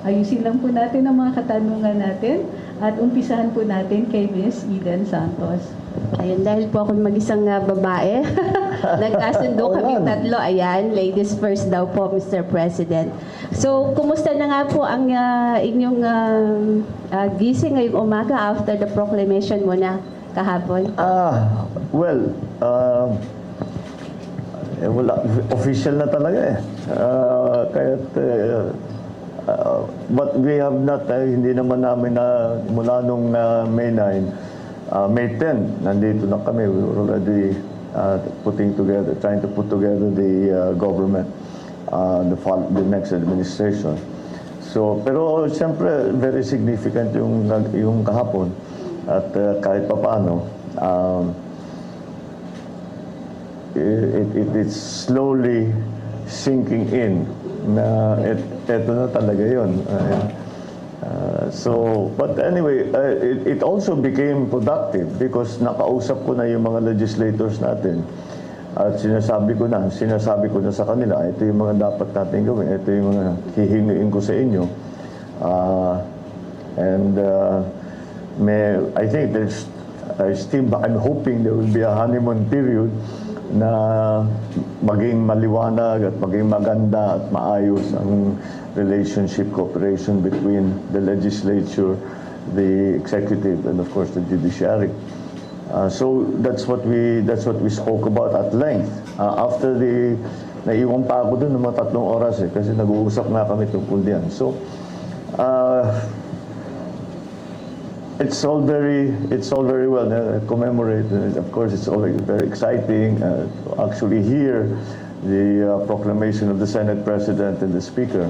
ayusin lang po natin ang mga katanungan natin at umpisahan po natin kay Ms. Eden Santos. Ayun, dahil po ako mag-isang babae, nagkasundo kami tatlo. Ayan, ladies first daw po, Mr. President. So, kumusta na nga po ang inyong gising ngayong umaga after the proclamation mo na kahapon? Well, wala, official na talaga eh. But we have not, hindi naman namin na mula nung May 9, May 10, nandito na kami. We were already trying to put together the government, the next administration. So, pero siyempre, very significant yung kahapon. At kahit pa paano, it's slowly sinking in na eto na talaga yun. But anyway, it also became productive because nakausap ko na yung mga legislators natin at sinasabi ko na sa kanila, ito yung mga dapat natin gawin, ito yung mga hihingiin ko sa inyo. I think I'm hoping there will be a honeymoon period na maging maliwanag at maging maganda at maayos ang relationship, cooperation between the legislature, the executive, and of course the judiciary. So that's what we spoke about at length. After naiwan pa ako dun ng mga 3 oras kasi nag-uusap na kami tungkol diyan. So it's all very well commemorate. Of course, it's all very exciting to actually hear the proclamation of the Senate President and the Speaker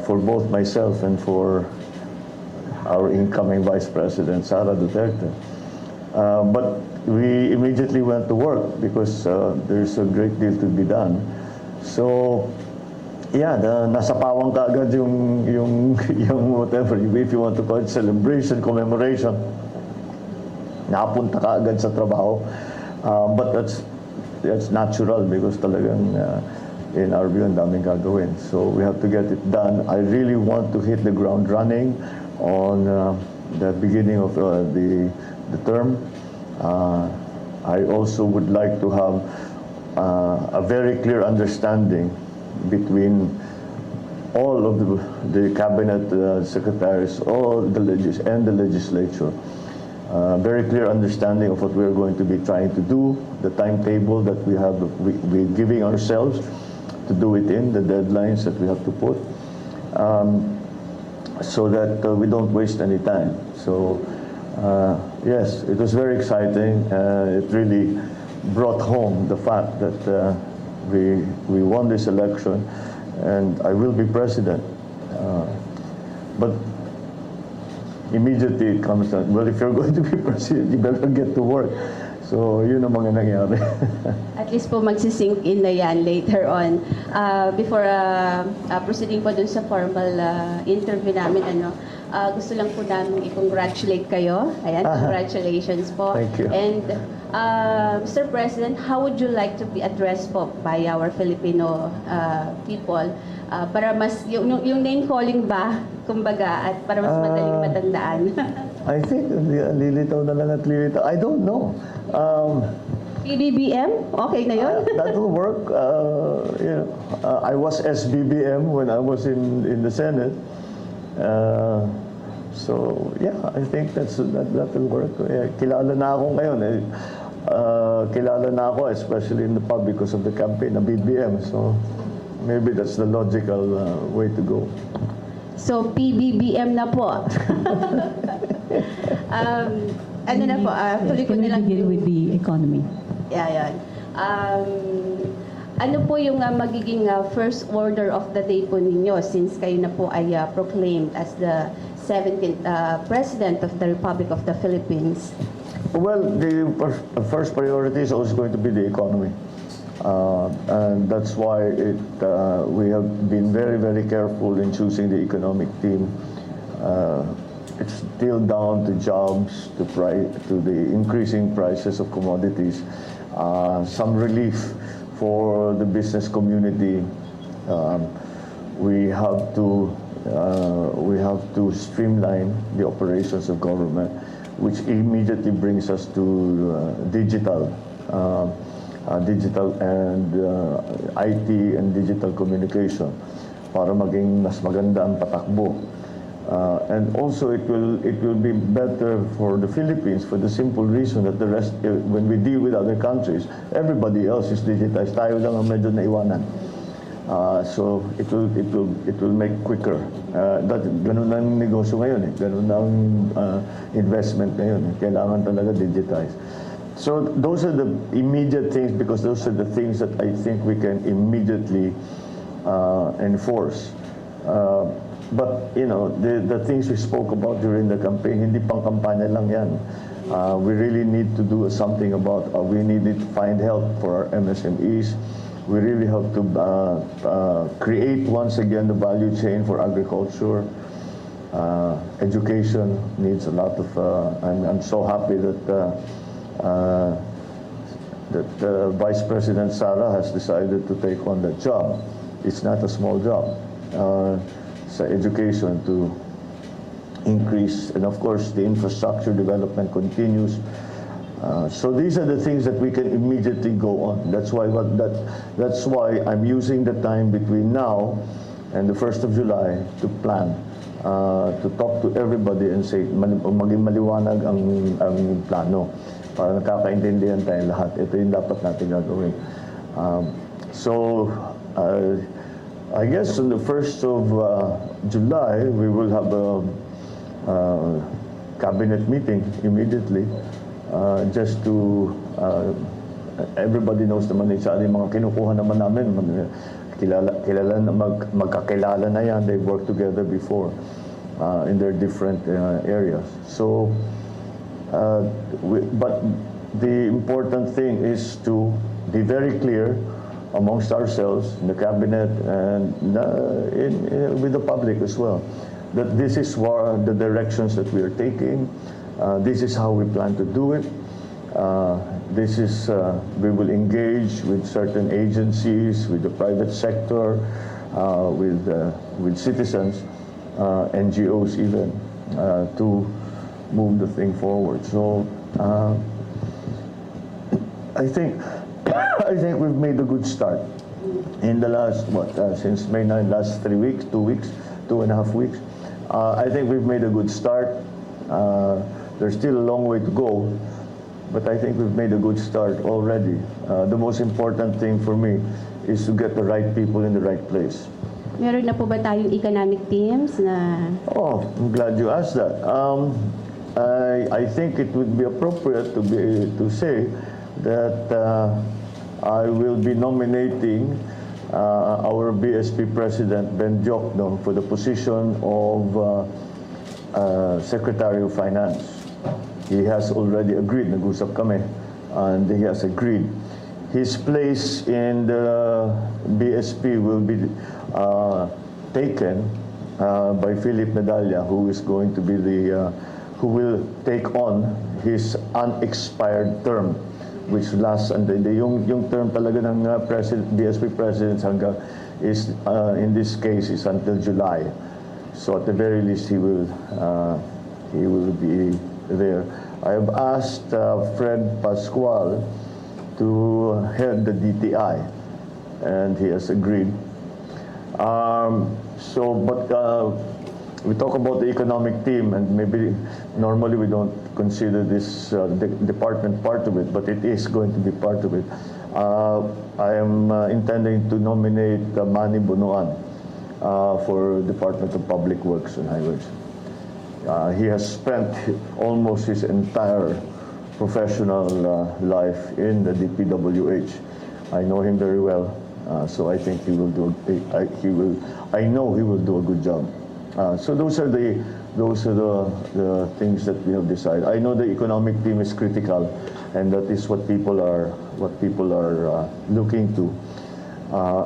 for both myself and for our incoming Vice President, Sara Duterte. But we immediately went to work because there's a great deal to be done. So, yeah, nasa pawang ka agad yung whatever, if you want to call it celebration, commemoration. Napunta ka agad sa trabaho. But that's natural because talagang in our view, ang daming gagawin. So we have to get it done. I really want to hit the ground running on the beginning of the term. I also would like to have a very clear understanding between all of the cabinet secretaries, and the legislature. Very clear understanding of what we are going to be trying to do, the timetable that we're giving ourselves to do it in, the deadlines that we have to put, so that we don't waste any time. So, yes, it was very exciting. It really brought home the fact that we won this election and I will be president. But immediately it comes out, well, if you're going to be president, you better get to work. So, yun ang mga nangyari. At least po magsisink in na yan later on. Before proceeding po dun sa formal interview namin, gusto lang po namin i-congratulate kayo. Ayan, congratulations po. Thank you. And Mr. President, how would you like to be addressed po by our Filipino people? Para mas, yung name calling ba, kumbaga, at para mas madaling matandaan? I think lilitaw na lang at lilitaw. I don't know. PBBM? Okay na yun? That will work. I was SBBM when I was in the Senate. So yeah, I think that will work. Kilala na ako ngayon. Kilala na ako, especially in the pub because of the campaign na BBM. So maybe that's the logical way to go. So PBBM na po. Ano na po? Tuloy ko na lang. Begin with the economy. Yeah, yan. Ano po yung magiging first order of the day po ninyo since kayo na po ay proclaimed as the 17th President of the Republic of the Philippines? Well, the first priority is always going to be the economy. And that's why we have been very, very careful in choosing the economic team. It's still down to jobs, to the increasing prices of commodities, some relief for the business community. We have to we have to streamline the operations of government, which immediately brings us to digital and IT and digital communication para maging mas maganda ang patakbo. And also it will be better for the Philippines for the simple reason that the rest, when we deal with other countries, everybody else is digitized. Tayo lang ang medyo naiwanan. So it will make quicker. Ganun ang negosyo ngayon eh. Ganun ang investment ngayon eh. Kailangan talaga digitize. So those are the immediate things, because those are the things that I think we can immediately enforce. But you know, the things we spoke about during the campaign, hindi pang kampanya lang yan. We really need to do something about, we need to find help for our MSMEs. We really have to create once again the value chain for agriculture. Education needs a lot of, I'm so happy that Vice President Sara has decided to take on that job. It's not a small job. Sa education to increase, and of course the infrastructure development continues. So these are the things that we can immediately go on. That's why I'm using the time between now and the 1st of July to plan, to talk to everybody and say maging maliwanag ang plano para nakakaintindihan tayong lahat. Ito yung dapat natin gagawin. So I guess on the 1st of July, we will have a cabinet meeting immediately, just to, everybody knows naman sa yung mga kinukuha naman namin, magkakilala na yan, they've worked together before in their different areas. So, but the important thing is to be very clear amongst ourselves, in the cabinet, and with the public as well, that this is the directions that we are taking. This is how we plan to do it. This is we will engage with certain agencies, with the private sector, with citizens, NGOs even, to move the thing forward. So I think we've made a good start in the last, since May 9, last 3 weeks, 2 weeks, 2.5 weeks. I think we've made a good start. There's still a long way to go, but I think we've made a good start already. The most important thing for me is to get the right people in the right place. Meron na po ba tayong economic teams na... Oh, I'm glad you asked that. I think it would be appropriate to say that I will be nominating our BSP President Ben Jokno for the position of Secretary of Finance. He has already agreed, nag-usap kami, and he has agreed. His place in the BSP will be taken by Philip Medalla, who is going to be who will take on his unexpired term, which lasts until yung term talaga ng BSP president hanggang is in this case is until July. So at the very least he will be there. I have asked Fred Pascual to head the DTI, and he has agreed. We talk about the economic team, and maybe normally we don't consider this department part of it, but it is going to be part of it. I am intending to nominate Manny Bunuan for Department of Public Works and Highways. He has spent almost his entire professional life in the DPWH. I know him very well, so I think he will do. I know he will do a good job. So those are the things that we have decided. I know the economic team is critical, and that is what people are looking to.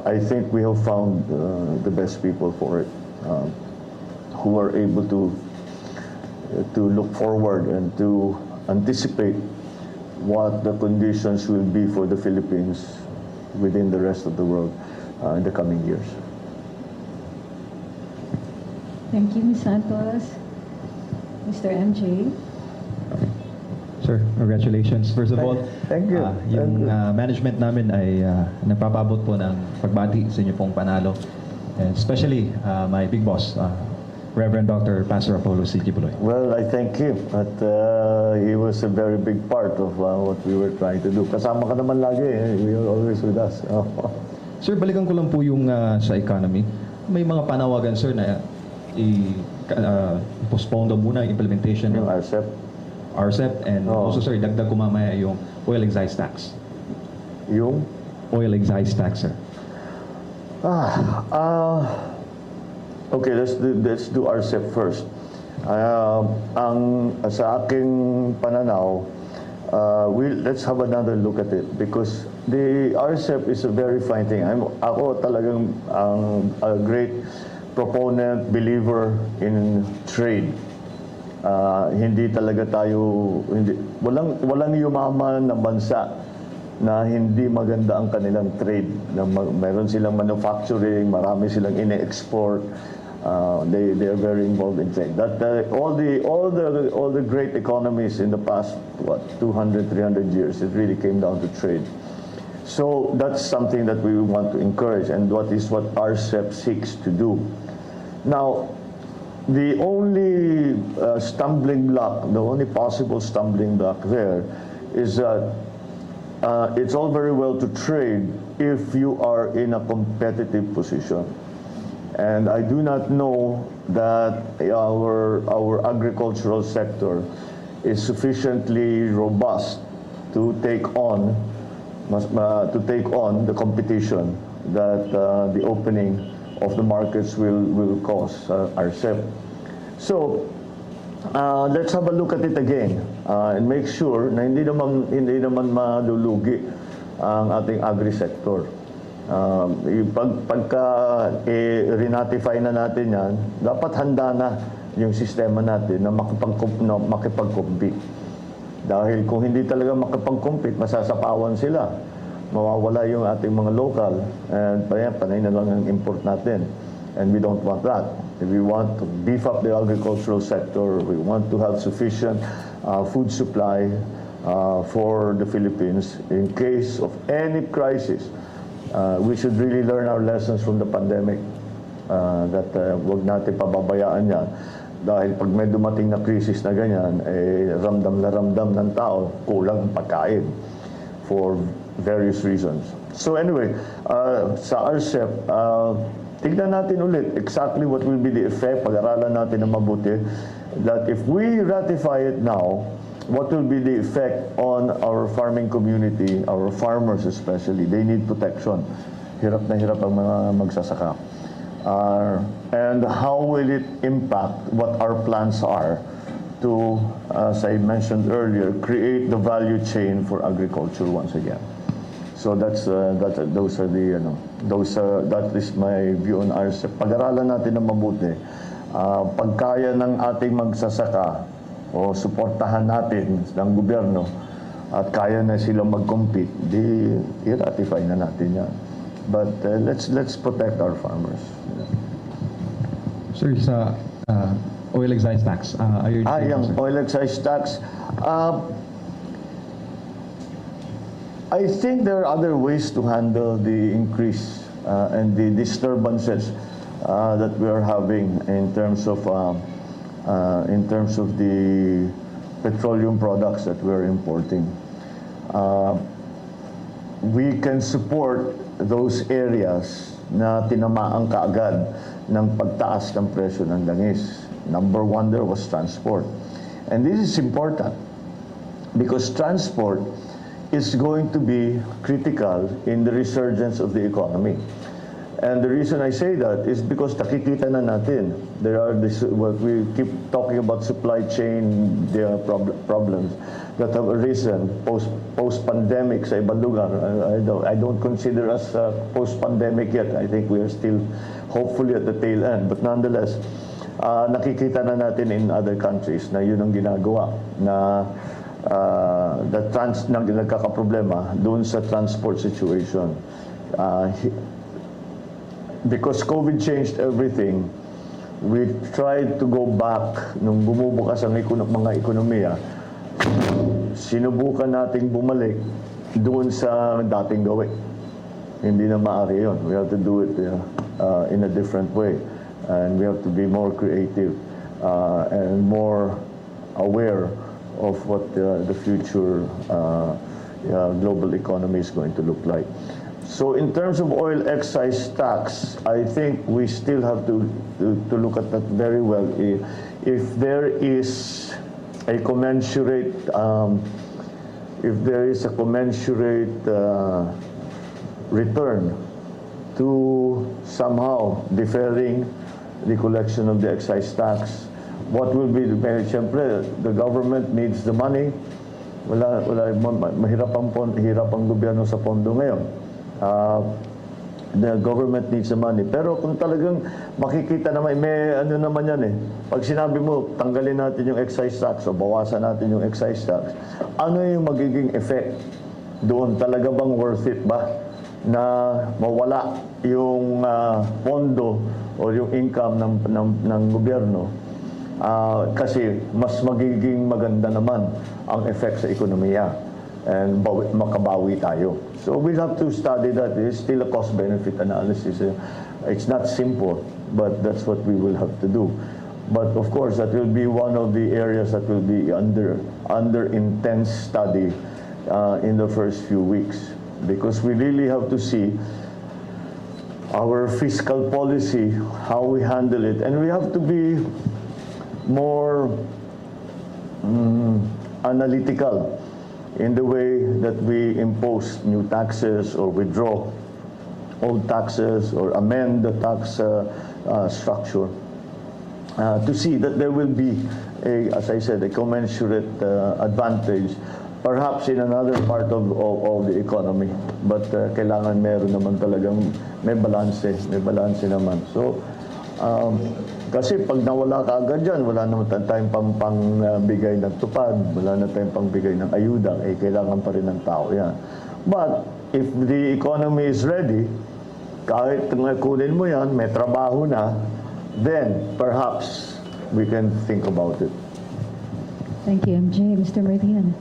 I think we have found the best people for it, who are able to look forward and to anticipate what the conditions will be for the Philippines within the rest of the world in the coming years. Thank you, Ms. Santos. Mr. MJ. Sir, congratulations. First of all, Thank you. Yung management namin ay nagpapabot po ng pagbati sa inyo pong panalo. And especially my big boss, Reverend Dr. Pastor Apollo C. Buloy. Well, I thank him. But he was a very big part of what we were trying to do. Kasama ka naman lagi. You're always with us. Sir, balikan ko lang po yung sa economy. May mga panawagan, sir, na postpone daw muna yung implementation Yung ng RCEP. RCEP and also, sir, dagdag ko mamaya yung oil excise tax. Yung? Oil excise tax, sir. Okay, let's do RCEP first. Sa aking pananaw, let's have another look at it because the RCEP is a very fine thing. Ako talagang a great proponent, believer in trade. Hindi talaga tayo, walang yumaman na bansa na hindi maganda ang kanilang trade. Meron silang manufacturing, marami silang ine-export. They are very involved in trade. All the great economies in the past 200, 300 years, it really came down to trade. So that's something that we want to encourage, and what RCEP seeks to do. Now, the only stumbling block, the only possible stumbling block there is that it's all very well to trade if you are in a competitive position. And I do not know that our agricultural sector is sufficiently robust to take on the competition that the opening of the markets will cause RCEP. So let's have a look at it again and make sure na hindi naman malulugi ang ating agri-sector. Pagka reratify na natin yan, dapat handa na yung sistema natin na makipag-compete. Dahil kung hindi talaga makipag-compete, masasapawan sila. Mawawala yung ating mga local and panay na lang ang import natin. And we don't want that. If we want to beef up the agricultural sector, we want to have sufficient food supply for the Philippines in case of any crisis. We should really learn our lessons from the pandemic that wag natin pababayaan yan. Dahil pag may dumating na krisis na ganyan, ramdam na ramdam ng tao, kulang ang pagkain for various reasons. So anyway, sa RCEP, tignan natin ulit exactly what will be the effect, pag-aralan natin na mabuti, that if we ratify it now, what will be the effect on our farming community, our farmers especially. They need protection. Hirap na hirap ang mga magsasaka. And how will it impact what our plans are to, as I mentioned earlier, create the value chain for agriculture once again. So that is my view on RCEP. Pag-aralan natin na mabuti. Pagkaya ng ating magsasaka o suportahan natin ng gobyerno at kaya na sila mag-compete, di i-ratify na natin yan. But let's protect our farmers. Sir, sa oil excise tax, Yung oil excise tax, I think there are other ways to handle the increase and the disturbances that we are having in terms of the petroleum products that we are importing. We can support those areas na tinamaan kaagad ng pagtaas ng presyo ng langis. Number one there was transport. And this is important because transport is going to be critical in the resurgence of the economy. And the reason I say that is because nakikita na natin, there are what we keep talking about supply chain problems that have arisen post-pandemic sa ibang lugar. I don't consider us post-pandemic yet. I think we are still hopefully at the tail end. But nonetheless, nakikita na natin in other countries na yun ang ginagawa na nagkakaproblema doon sa transport situation. Because COVID changed everything, we tried to go back nung bumubukas ang mga ekonomiya. Sinubukan nating bumalik doon sa dating gawin. Hindi na maaari yun. We have to do it in a different way. And we have to be more creative and more aware of what the future global economy is going to look like. So in terms of oil excise tax, I think we still have to look at that very well. If there is a commensurate return to somehow deferring the collection of the excise tax, what will be siyempre, the government needs the money. Mahirap ang gobyerno sa pondo ngayon. The government needs the money. Pero kung talagang makikita naman, may ano naman yan eh. Pag sinabi mo, tanggalin natin yung excise tax o bawasan natin yung excise tax, ano yung magiging effect doon? Talaga bang worth it ba na mawala yung pondo o yung income ng gobyerno? Kasi mas magiging maganda naman ang effect sa ekonomiya and makabawi tayo. So we'll have to study that. It's still a cost-benefit analysis. It's not simple, but that's what we will have to do. But of course, that will be one of the areas that will be under intense study in the first few weeks, because we really have to see our fiscal policy, how we handle it, and we have to be more analytical in the way that we impose new taxes or withdraw old taxes or amend the tax structure to see that there will be, as I said, a commensurate advantage perhaps in another part of the economy. But kailangan meron naman talagang may balance naman. So kasi pag nawala ka agad dyan, wala naman tayong pangbigay ng tupad, wala na tayong pangbigay ng ayuda, kailangan pa rin ng tao yan. But if the economy is ready, kahit kunin mo yan, may trabaho na, then perhaps we can think about it. Thank you, MJ. Mr. Martin.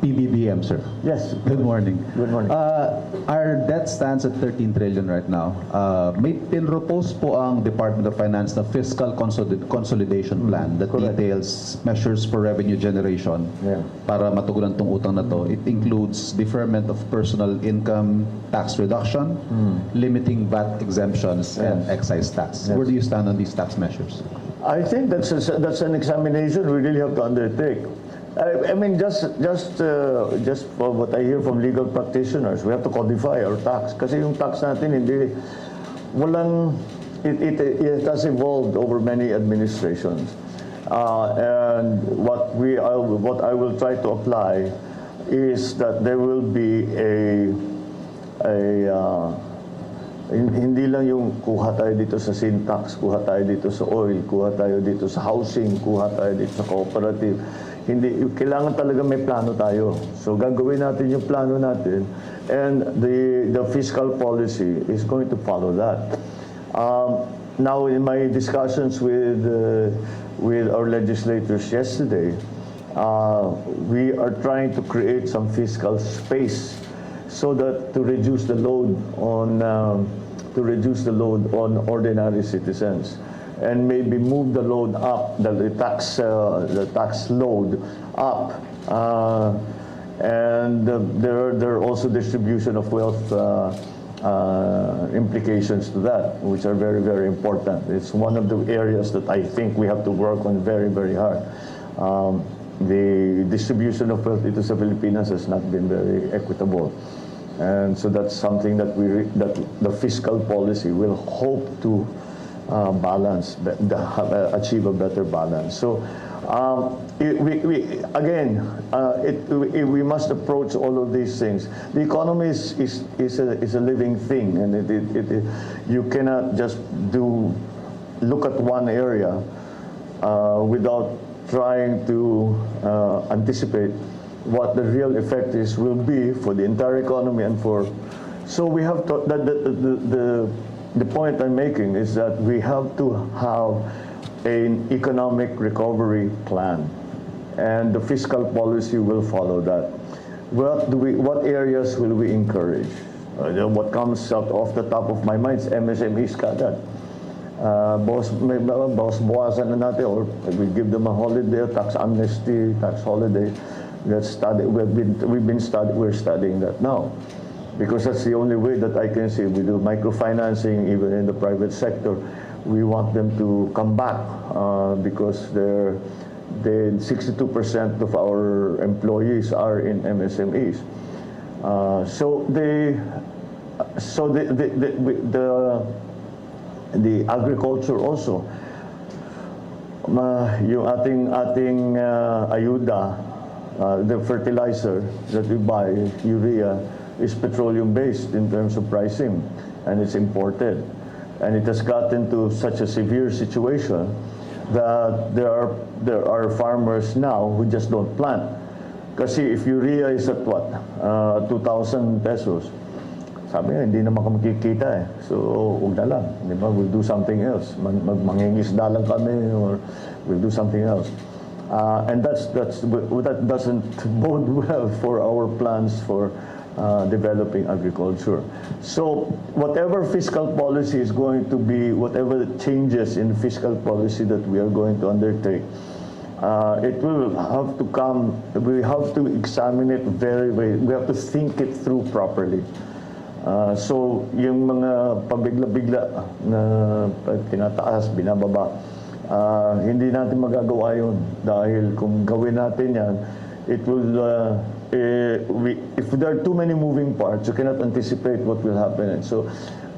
PBBM, sir. Yes. Good morning. Good morning. Our debt stands at 13 trillion right now. May pinropose po ang Department of Finance na fiscal consolidation plan that Correct. details measures for revenue generation para matugunan tong utang na to. It includes deferment of personal income tax reduction, limiting VAT exemptions, and excise tax. Yes. Where do you stand on these tax measures? I think that's an examination we really have to undertake. I mean, just for what I hear from legal practitioners, we have to codify our tax. Kasi yung tax natin, it has evolved over many administrations. And what I will try to apply is that there will be hindi lang yung kuha tayo dito sa sin tax, kuha tayo dito sa oil, kuha tayo dito sa housing, kuha tayo dito sa cooperative. Hindi, kailangan talaga may plano tayo. So gagawin natin yung plano natin, and the fiscal policy is going to follow that. Now, in my discussions with our legislators yesterday, we are trying to create some fiscal space so that to reduce the load on ordinary citizens, and maybe move the load up, the tax load up, and there are also distribution of wealth implications to that, which are very, very important. It's one of the areas that I think we have to work on very, very hard. The distribution of wealth dito sa Pilipinas has not been very equitable. And so that's something that the fiscal policy will hope to balance, achieve a better balance. So we must approach all of these things. The economy is a living thing, and you cannot just look at one area without trying to anticipate what the real effect will be for the entire economy and for. So we have to, the point I'm making is that we have to have an economic recovery plan, and the fiscal policy will follow that. What areas will we encourage? What comes out off the top of my mind is MSMEs kagad. Bawasan na natin, or we give them a holiday, tax amnesty, tax holiday. Let's study. We're studying that now, because that's the only way that I can see. We do microfinancing even in the private sector. We want them to come back because the 62% of our employees are in MSMEs. The agriculture also, yung ating ayuda, the fertilizer that we buy, urea, is petroleum-based in terms of pricing, and it's imported. And it has gotten to such a severe situation that there are farmers now who just don't plant. Kasi if urea is at what? 2,000 pesos. Sabi nga, hindi naman kami kikita eh. So, huwag na lang. Di ba? We'll do something else. Mangingisda lang kami, or we'll do something else. And that doesn't bode well for our plans for developing agriculture. So, whatever fiscal policy is going to be, whatever changes in fiscal policy that we are going to undertake, it will have to come, we have to examine it we have to think it through properly. So, yung mga pabigla-bigla na tinataas, binababa, hindi natin magagawa yun. Dahil kung gawin natin yan, it will, if there are too many moving parts, you cannot anticipate what will happen. And so,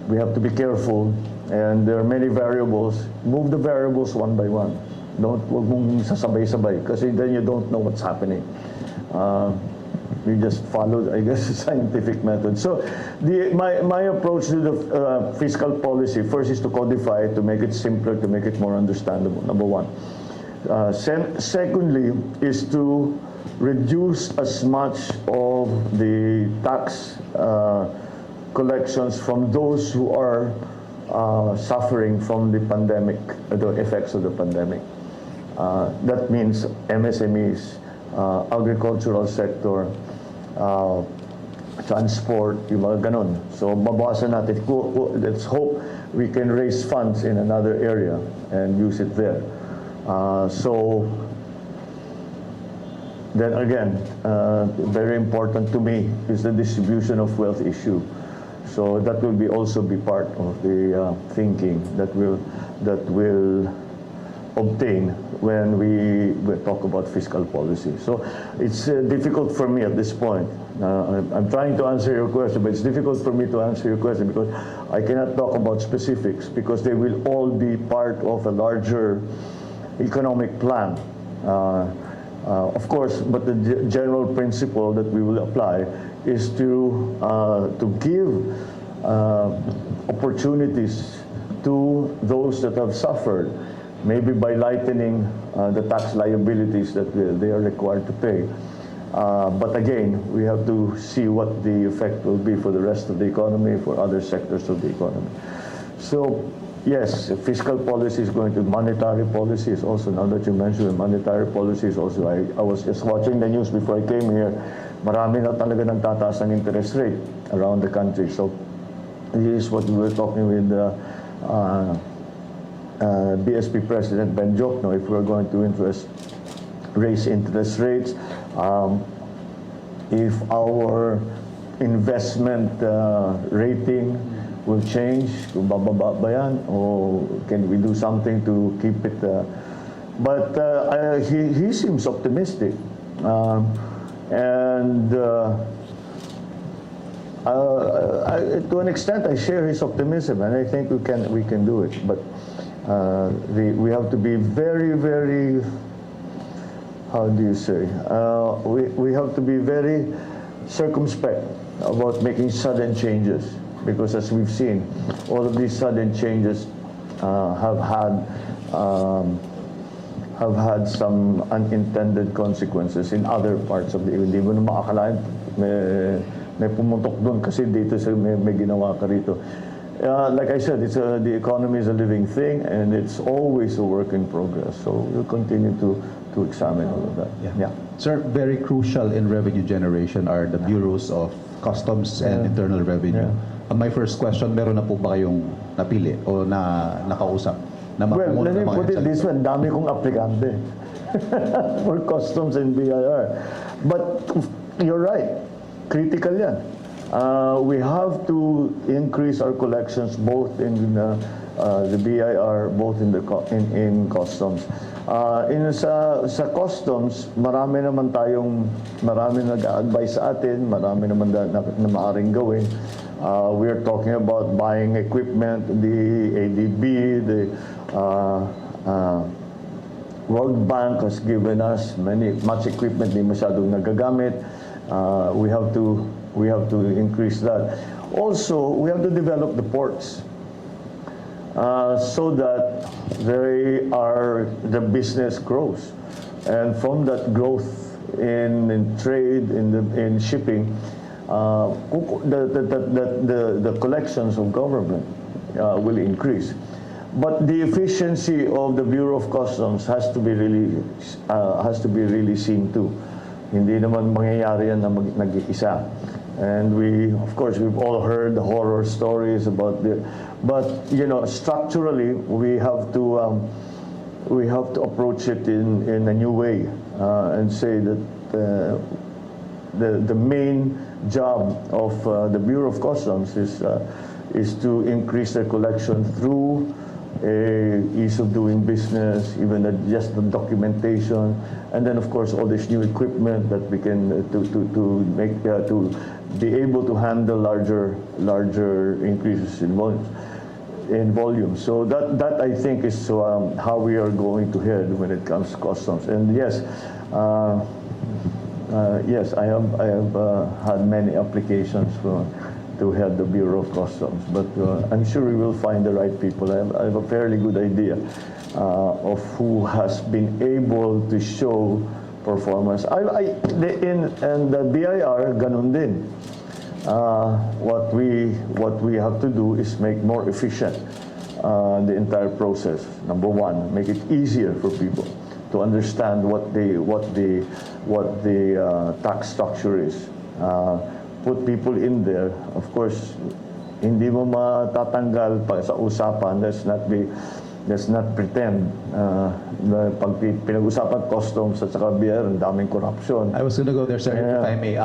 we have to be careful, and there are many variables. Move the variables one by one. Huwag mong sasabay-sabay, kasi then you don't know what's happening. We just followed, I guess, the scientific method. So, my approach to the fiscal policy first is to codify it, to make it simpler, to make it more understandable. Number one. Secondly, is to reduce as much of the tax collections from those who are suffering from the pandemic, the effects of the pandemic. That means MSMEs, agricultural sector, transport, yung mga ganun. So, babawasan natin. Let's hope we can raise funds in another area and use it there. So, then again, very important to me is the distribution of wealth issue. So, that will also be part of the thinking that will obtain when we talk about fiscal policy. So it's difficult for me at this point. I'm trying to answer your question, but it's difficult for me to answer your question because I cannot talk about specifics, because they will all be part of a larger economic plan. Of course, but the general principle that we will apply is to give opportunities to those that have suffered, maybe by lightening the tax liabilities that they are required to pay. But again, we have to see what the effect will be for the rest of the economy, for other sectors of the economy. So, yes, fiscal policy is going to, monetary policy is also, now that you mentioned monetary policy is also, I was just watching the news before I came here, marami na talaga nagtataas ng interest rate around the country. So, this is what we were talking with BSP President Ben Jokno, if we're going to raise interest rates, if our investment rating will change, kung bababa ba yan, or can we do something to keep it? But he seems optimistic, and to an extent, I share his optimism, and I think we can do it. But we have to be very, very, how do you say? We have to be very circumspect about making sudden changes, because as we've seen, all of these sudden changes have had some unintended consequences in other parts of the, hindi mo na maakalain, may pumutok doon kasi dito may ginawa ka rito. like I said, the economy is a living thing, and it's always a work in progress. So we'll continue to examine all of that. Yeah. Sir, very crucial in revenue generation are the bureaus of customs and internal revenue. My first question, meron na po ba kayong napili o nakausap? Na Well, muna let me ng mga put it executive? this way, dami kong aplikante for customs and BIR. But you're right, critical yan. We have to increase our collections both in the BIR, both in in customs. Sa customs, marami nag-a-advise sa atin, marami naman na maaring gawin. We are talking about buying equipment, the ADB, the World Bank has given us much equipment di masyadong nagagamit. We have to increase that. Also, we have to develop the ports so that the business grows, and from that growth in trade, in shipping, the collections of government will increase. But the efficiency of the Bureau of Customs has to be really seen too. Hindi naman mangyayari yan na nag-iisa. And of course, we've all heard the horror stories about but structurally, we have to approach it in a new way and say that the main job of the Bureau of Customs is to increase their collection through ease of doing business, even just the documentation, and then of course all this new equipment that we can to be able to handle larger increases in volume. So that I think is how we are going to head when it comes to customs. And yes, I have had many applications to head the Bureau of Customs, but I'm sure we will find the right people. I have a fairly good idea of who has been able to show performance. And the BIR, ganun din. What we have to do is make more efficient the entire process. Number one, make it easier for people to understand what the tax structure is. Put people in there. Of course, hindi mo matatanggal pa sa usapan. Let's not pretend na pag pinag-usapan customs at saka BIR, ang daming corruption. I was going to go there, sir, Yeah. if I may.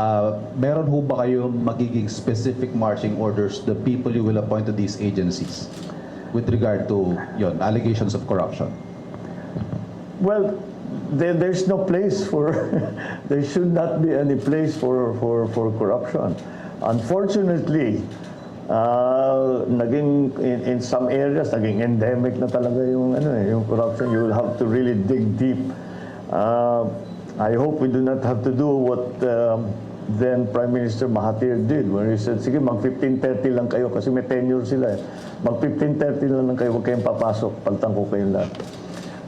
Meron ho ba kayong magiging specific marching orders the people you will appoint to these agencies with regard to allegations of corruption? Well, there's no place for there should not be any place for corruption. Unfortunately, naging in some areas naging endemic na talaga yung corruption. You will have to really dig deep. I hope we do not have to do what then Prime Minister Mahathir did when he said, sige, mag 15:30 lang kayo kasi may tenure sila eh. Mag 15:30 lang kayo, huwag kayong papasok, pagtangko kayong lahat.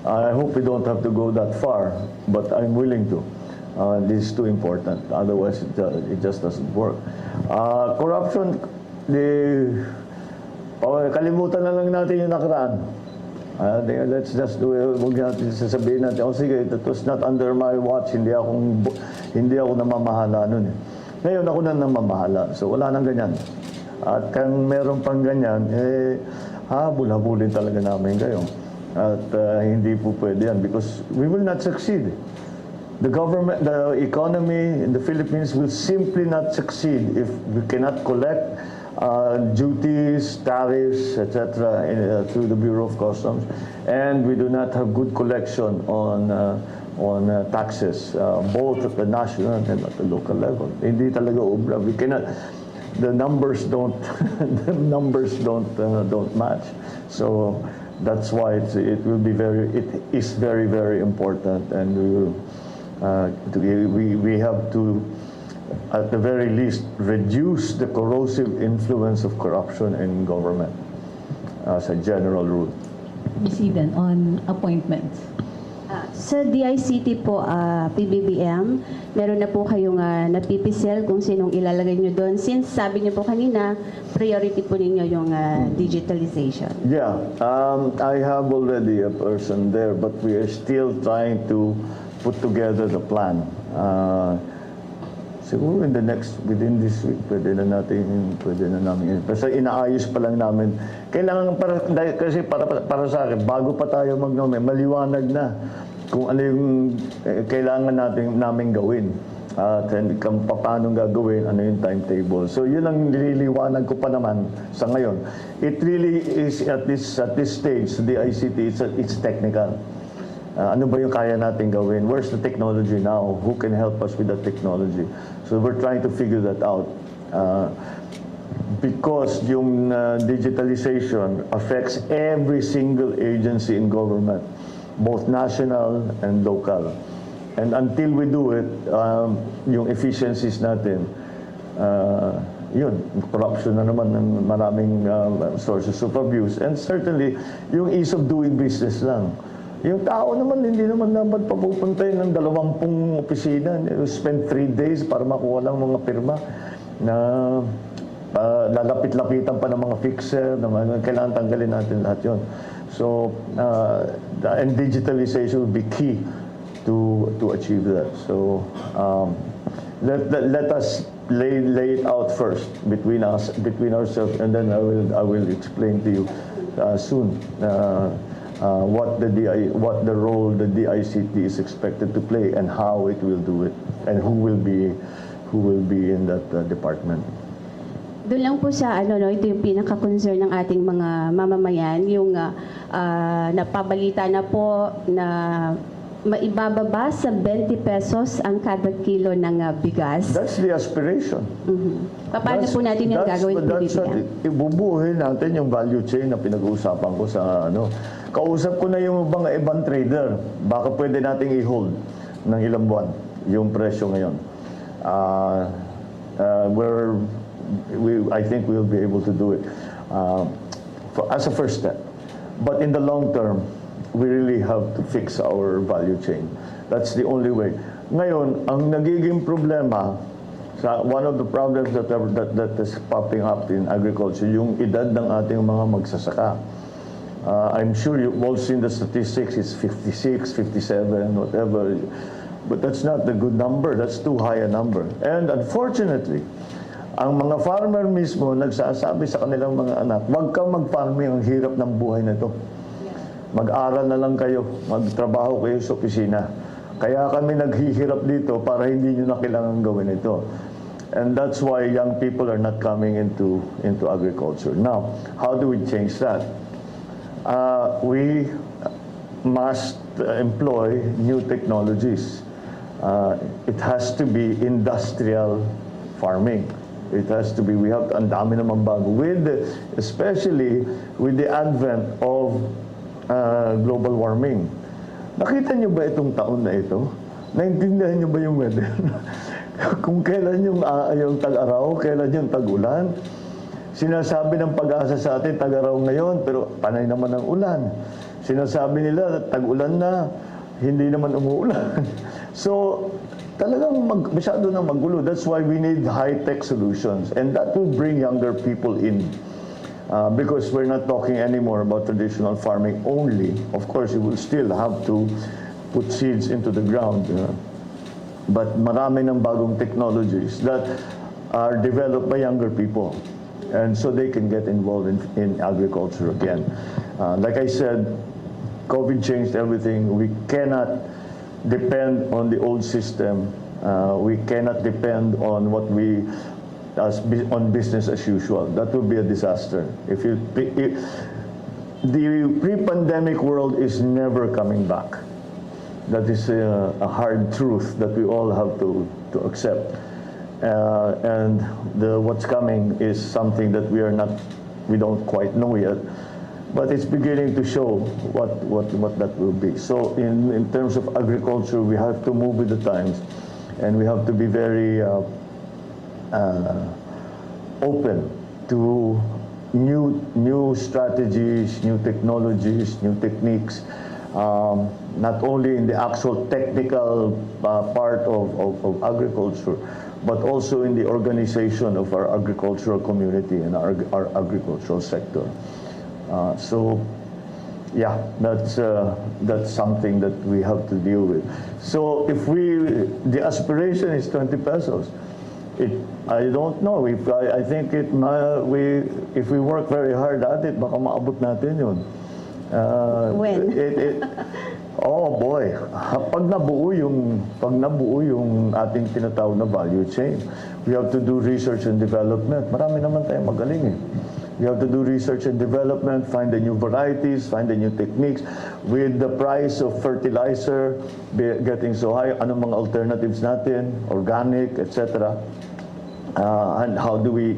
I hope we don't have to go that far, but I'm willing to. This is too important. Otherwise, it just doesn't work. Corruption, kalimutan na lang natin yung nakaraan. Let's just do it. Huwag natin sasabihin natin, sige, that was not under my watch. Hindi ako namamahala nun eh. Ngayon ako na namamahala. So wala nang ganyan. At kung meron pang ganyan, habul-habulin talaga namin kayo. At hindi po pwede yan because we will not succeed. The government, the economy in the Philippines will simply not succeed if we cannot collect duties, tariffs, etc. Through the Bureau of Customs, and we do not have good collection on taxes, both at the national and at the local level. Hindi talaga obra. We cannot. The numbers don't don't match. So that's why it is very, very important, and we have to, at the very least, reduce the corrosive influence of corruption in government as a general rule. Ms. Eden, on appointments. Sa DICT po, PBBM, meron na po kayong napipisel kung sinong ilalagay nyo doon. Since sabi niyo po kanina, priority po ninyo yung digitalization. Yeah, I have already a person there, but we are still trying to put together the plan. Siguro within this week, pwede na namin. Kasi inaayos pa lang namin. Kailangan kasi para sa akin, bago pa tayo mag-nominate, maliwanag na kung ano yung kailangan namin gawin. At kung paano gagawin, ano yung timetable. So yun ang nililiwanag ko pa naman sa ngayon. It really is at this stage, the ICT, it's technical. Ano ba yung kaya natin gawin? Where's the technology now? Who can help us with that technology? So we're trying to figure that out. Because yung digitalization affects every single agency in government, both national and local. And until we do it, yung efficiencies natin, yun, corruption na naman ng maraming sources of abuse. And certainly, yung ease of doing business lang. Yung tao naman, hindi naman dapat papupuntahin ng 20 opisina. You spend 3 days para makuha lang mga pirma na lalapit-lapitan pa ng mga fixer, kailangan tanggalin natin lahat yun. So, and digitalization will be key to achieve that. So, let us lay it out first between ourselves, and then I will explain to you soon what the role the DICT is expected to play and how it will do it, and who will be in that department. Doon lang po sa ito yung pinaka-concern ng ating mga mamamayan, yung napabalita na po na maibababa sa 20 pesos ang kada kilo ng bigas. That's the aspiration. Paano po natin yung gagawin po dito? Ibubuhin natin yung value chain na pinag-uusapan ko sa Kausap ko na yung mga ibang trader. Baka pwede nating i-hold ng ilang buwan yung presyo ngayon. I think we'll be able to do it as a first step. But in the long term, we really have to fix our value chain. That's the only way. Ngayon, ang nagiging problema, one of the problems that is popping up in agriculture, yung edad ng ating mga magsasaka. I'm sure you've all seen the statistics, it's 56, 57, whatever. But that's not the good number, that's too high a number. And unfortunately, ang mga farmer mismo nagsasabi sa kanilang mga anak, wag kang mag-farming, ang hirap ng buhay na ito. Mag-aral na lang kayo, magtrabaho kayo sa opisina. Kaya kami naghihirap dito para hindi nyo na kailangan gawin ito. And that's why young people are not coming into agriculture. Now, how do we change that? We must employ new technologies. It has to be industrial farming. It has to be, ang dami naman bago. Especially with the advent of global warming. Nakita niyo ba itong taon na ito? Naintindihan niyo ba yung weather? Kung kailan yung tag-araw, kailan yung tag-ulan. Sinasabi ng Pag-asa sa atin, tag-araw ngayon, pero panay naman ang ulan. Sinasabi nila, tag-ulan na, hindi naman umuulan. So, talagang masyado na magulo. That's why we need high-tech solutions. And that will bring younger people in. Because we're not talking anymore about traditional farming only. Of course, you will still have to put seeds into the ground. But marami ng bagong technologies that are developed by younger people. And so they can get involved in agriculture again. Like I said, COVID changed everything. We cannot depend on the old system. We cannot depend on on business as usual. That would be a disaster. The pre-pandemic world is never coming back. That is a hard truth that we all have to accept. And what's coming is something that we don't quite know yet, but it's beginning to show what that will be. So in terms of agriculture, we have to move with the times, and we have to be very open to new strategies, new technologies, new techniques. not only in the actual technical part of agriculture, but also in the organization of our agricultural community and our agricultural sector. So, yeah, that's something that we have to deal with. So if the aspiration is 20 pesos, I don't know. I think if we work very hard at it, baka maabot natin yun. When? Oh boy, pag nabuo yung ating tinatawag na value chain, we have to do research and development. Marami naman tayong magaling eh. We have to do research and development, find the new varieties, find the new techniques. With the price of fertilizer getting so high, anong mga alternatives natin, organic, etc. And how do we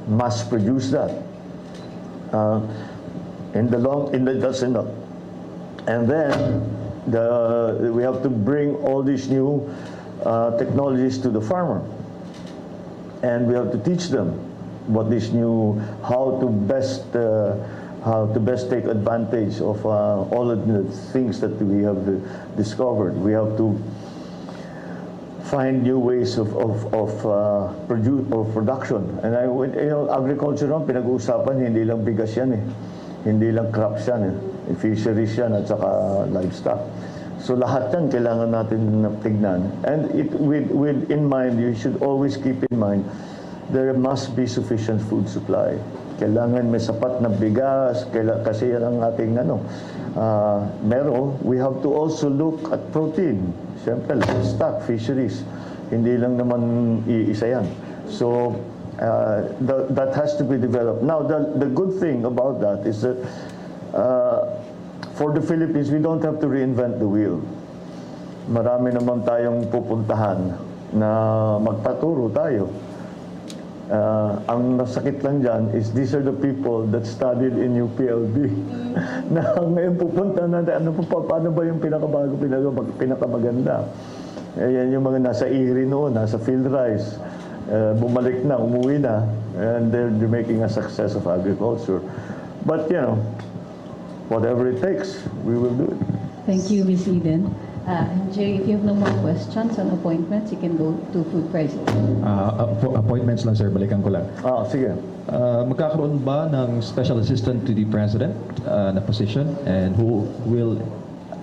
mass produce that? That's enough. And then we have to bring all these new technologies to the farmer, and we have to teach them what this new, how to best take advantage of all of the things that we have discovered. We have to find new ways of production. And agriculture naman, pinag-uusapan, hindi lang bigas yan eh. Hindi lang crops yan eh. Fisheries yan at saka livestock. So lahat yan kailangan natin tignan. And with in mind, you should always keep in mind, there must be sufficient food supply. Kailangan may sapat na bigas, kasi yan ang ating we have to also look at protein. Siyempre, livestock, fisheries. Hindi lang naman iisa yan. So, that has to be developed. Now, the good thing about that is that for the Philippines, we don't have to reinvent the wheel. Marami naman tayong pupuntahan na magpaturo tayo. Ang nasakit lang dyan is these are the people that studied in UPLB. Na ngayon pupunta natin, paano ba yung pinakabago, pinakamaganda? Yan yung mga nasa IRI noon, nasa field rice. Bumalik na, umuwi na, and they're making a success of agriculture. But, whatever it takes, we will do it. Thank you, Ms. Eden. Jerry, if you have no more questions on appointments, you can go to food prices. Appointments lang, sir. Balikan ko lang. Sige. Magkakaroon ba ng special assistant to the president na position, and who will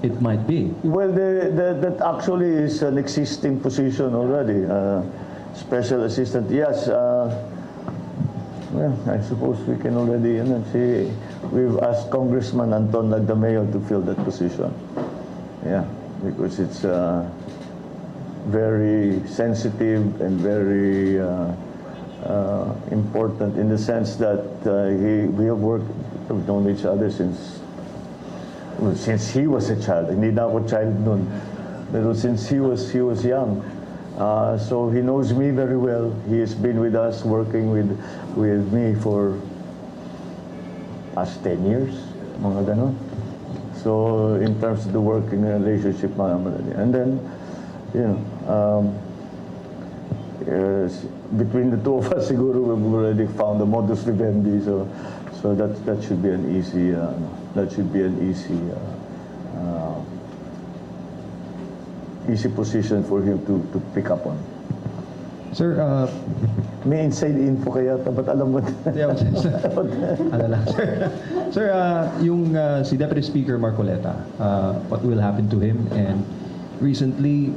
it might be? Well, that actually is an existing position already. Special assistant, yes. Well, I suppose we can already see. We've asked Congressman Anton Lagdameo to fill that position. Yeah, because it's very sensitive and very important in the sense that we have worked, we've known each other since he was a child. Hindi na ako child noon, pero since he was young. So he knows me very well. He has been with us, working with me for past 10 years, mga ganon. So in terms of the working relationship, and then, between the two of us, siguro we've already found the modus vivendi. So that should be an easy easy position for him to pick up on. Sir, May inside info kaya, ba't alam mo? ano lang, sir. Sir, si Deputy Speaker Marcoleta, what will happen to him? And recently,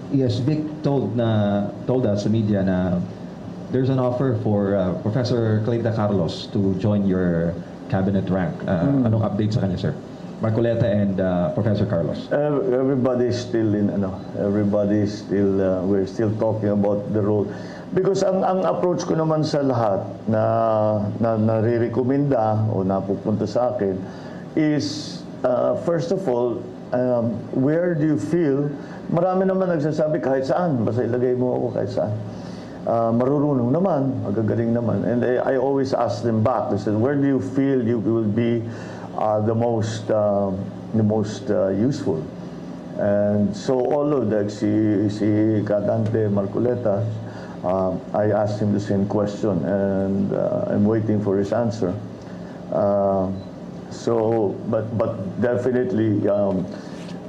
Vic told us, the media, na there's an offer for Professor Clayta Carlos to join your cabinet rank. Anong update sa kanya, sir? Marcoleta and Professor Carlos. Everybody's still we're still talking about the role. Because ang approach ko naman sa lahat na nare-recommenda o napupunta sa akin is, first of all, where do you feel, marami naman nagsasabi kahit saan, basta ilagay mo ako kahit saan. Marurunong naman, magagaling naman. And I always ask them back, I said, where do you feel you will be the most useful? And so all of that, si Kadante Marcoleta, I asked him the same question, and I'm waiting for his answer. So, but definitely,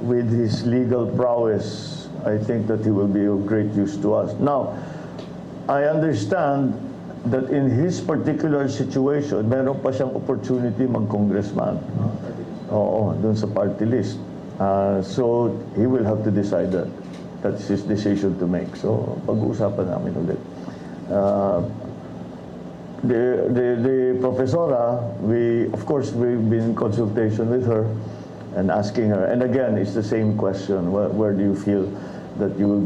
with his legal prowess, I think that he will be of great use to us. Now, I understand that in his particular situation, meron pa siyang opportunity mag-congressman. Oo, dun sa party list. So, he will have to decide that. That's his decision to make. So, pag-uusapan namin ulit. The professora, of course, we've been in consultation with her and asking her. And again, it's the same question. Where do you feel that you will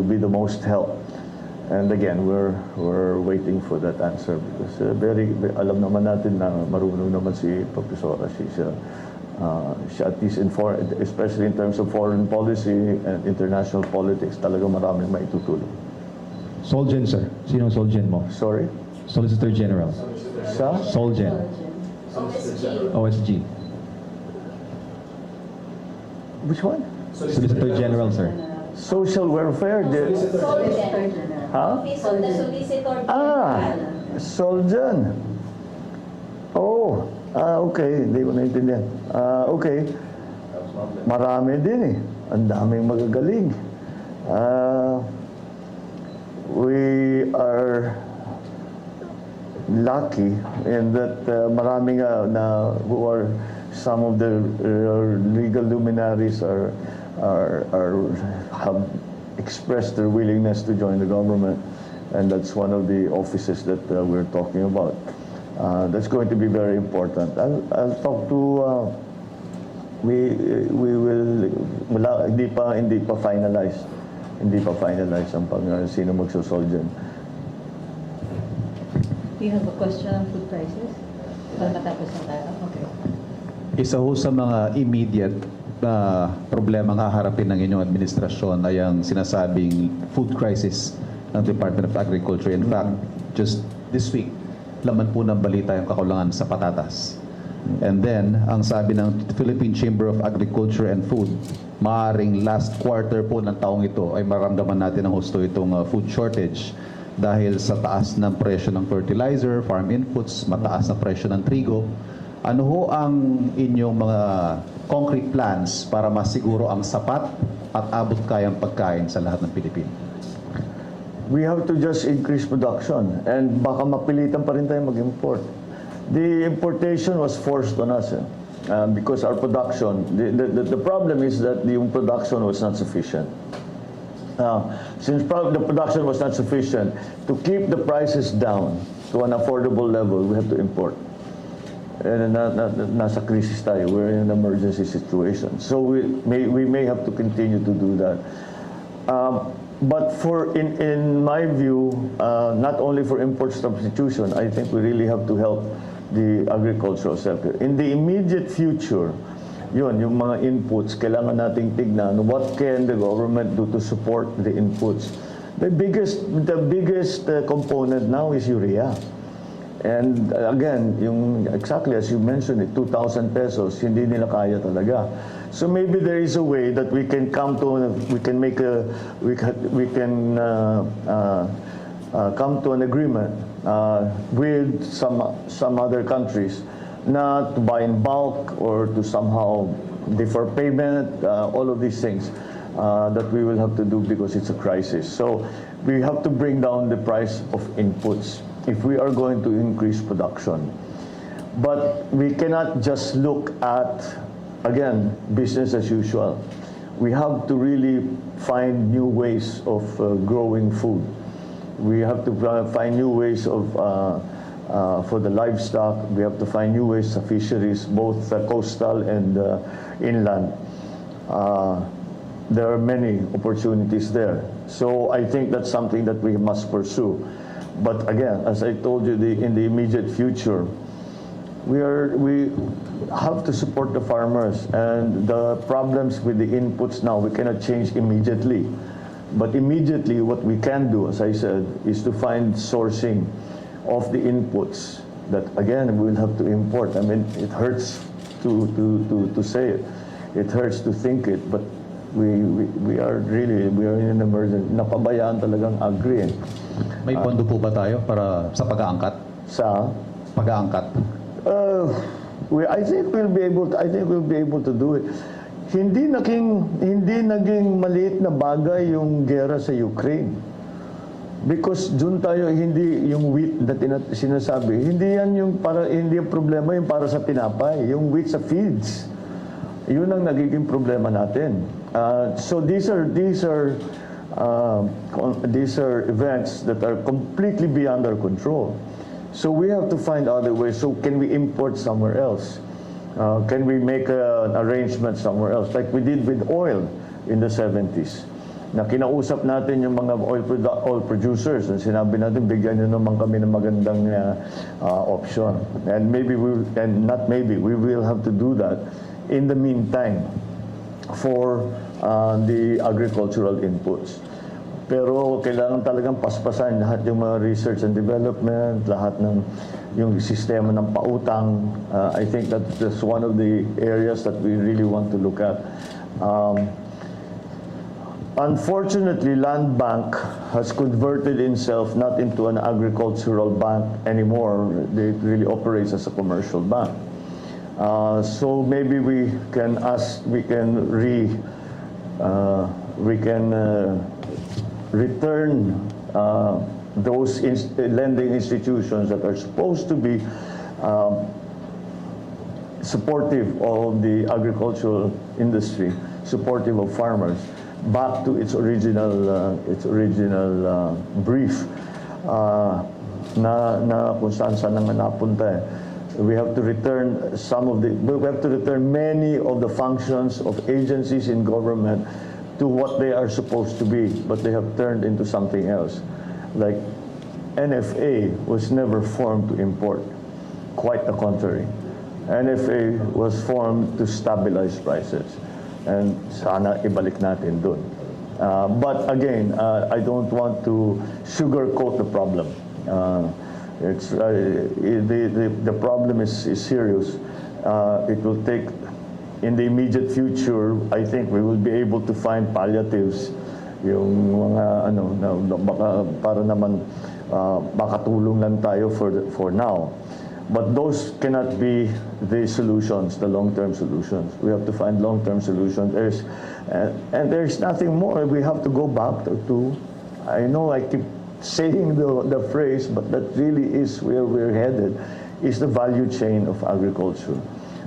be the most help? And again, we're waiting for that answer because alam naman natin na marunong naman si professora. She at least especially in terms of foreign policy and international politics, talaga maraming maitutulong. Solgen, sir. Sino ang Solgen mo? Sorry? Solicitor General. Sa? Solgen. OSG. Which one? Solicitor General, sir. Social welfare. Huh? Office of the Solicitor Solgen. Oh, okay. Hindi ko naintindihan. Okay. Marami din eh. Ang daming magagaling. We are lucky in that marami nga na who are some of the legal luminaries have expressed their willingness to join the government, and that's one of the offices that we're talking about. That's going to be very important. I'll talk to. We will. Hindi pa finalized. Hindi pa finalized ang sino magsusol dyan. Do you have a question on food prices? Para matapos na tayo. Okay. Isa ho sa mga immediate na problema nga harapin ng inyong administrasyon ay ang sinasabing food crisis ng Department of Agriculture. In fact, just this week, laman po ng balita yung kakulangan sa patatas. And then, ang sabi ng Philippine Chamber of Agriculture and Food, maaring last quarter po ng taong ito ay maramdaman natin ang husto itong food shortage dahil sa taas ng presyo ng fertilizer, farm inputs, mataas na presyo ng trigo. Ano ho ang inyong mga concrete plans para masiguro ang sapat at abot kayang pagkain sa lahat ng Pilipino? We have to just increase production and baka mapilitan pa rin tayo mag-import. The importation was forced on us because our production, the problem is that the production was not sufficient. Since the production was not sufficient, to keep the prices down to an affordable level, we have to import. And nasa crisis tayo. We're in an emergency situation. So we may have to continue to do that. But in my view, not only for import substitution, I think we really have to help the agricultural sector. In the immediate future, yung mga inputs, kailangan nating tignan what can the government do to support the inputs. The biggest component now is urea. And again, exactly as you mentioned, 2,000 pesos, hindi nila kaya talaga. So maybe there is a way that we can come to an agreement with some other countries, not to buy in bulk or to somehow defer payment, all of these things that we will have to do because it's a crisis. So we have to bring down the price of inputs if we are going to increase production. But we cannot just look at, again, business as usual. We have to really find new ways of growing food. We have to find new ways for the livestock. We have to find new ways of fisheries, both coastal and inland. There are many opportunities there. So I think that's something that we must pursue. But again, as I told you, in the immediate future, we have to support the farmers, and the problems with the inputs now we cannot change immediately. But immediately, what we can do, as I said, is to find sourcing of the inputs that again we will have to import. I mean, it hurts to say it. It hurts to think it, but we are in an emergency. Napabayaan talagang agri. May pondo po ba tayo para sa pag-aangkat? Sa Pag-aangkat. I think we'll be able to do it. Hindi naging maliit na bagay yung gera sa Ukraine. Because doon tayo, hindi yung wheat na sinasabi, hindi yung problema yung para sa tinapay, yung wheat sa feeds. Yun ang nagiging problema natin. So these are events that are completely beyond our control. So we have to find other ways. So can we import somewhere else? Can we make an arrangement somewhere else? Like we did with oil in the 70s. Na kinausap natin yung mga oil producers. And sinabi natin, bigyan nyo naman kami ng magandang option. And we will have to do that in the meantime for the agricultural inputs. Pero kailangan talagang paspasan lahat yung mga research and development, lahat ng yung sistema ng pautang. I think that's one of the areas that we really want to look at. Unfortunately, Land Bank has converted itself not into an agricultural bank anymore. It really operates as a commercial bank. So maybe we can return those lending institutions that are supposed to be supportive of the agricultural industry, supportive of farmers, back to its original brief na kung saan nga napunta. We have to return many of the functions of agencies in government to what they are supposed to be, but they have turned into something else. Like NFA was never formed to import, quite the contrary. NFA was formed to stabilize prices, and sana ibalik natin dun. But again, I don't want to sugarcoat the problem. The problem is serious. It will take, in the immediate future, I think we will be able to find palliatives, yung mga baka para naman makatulong lang tayo for now. But those cannot be the solutions, the long-term solutions. We have to find long-term solutions. And there's nothing more. We have to go back to I know I keep saying the phrase, but that really is where we're headed, is the value chain of agriculture.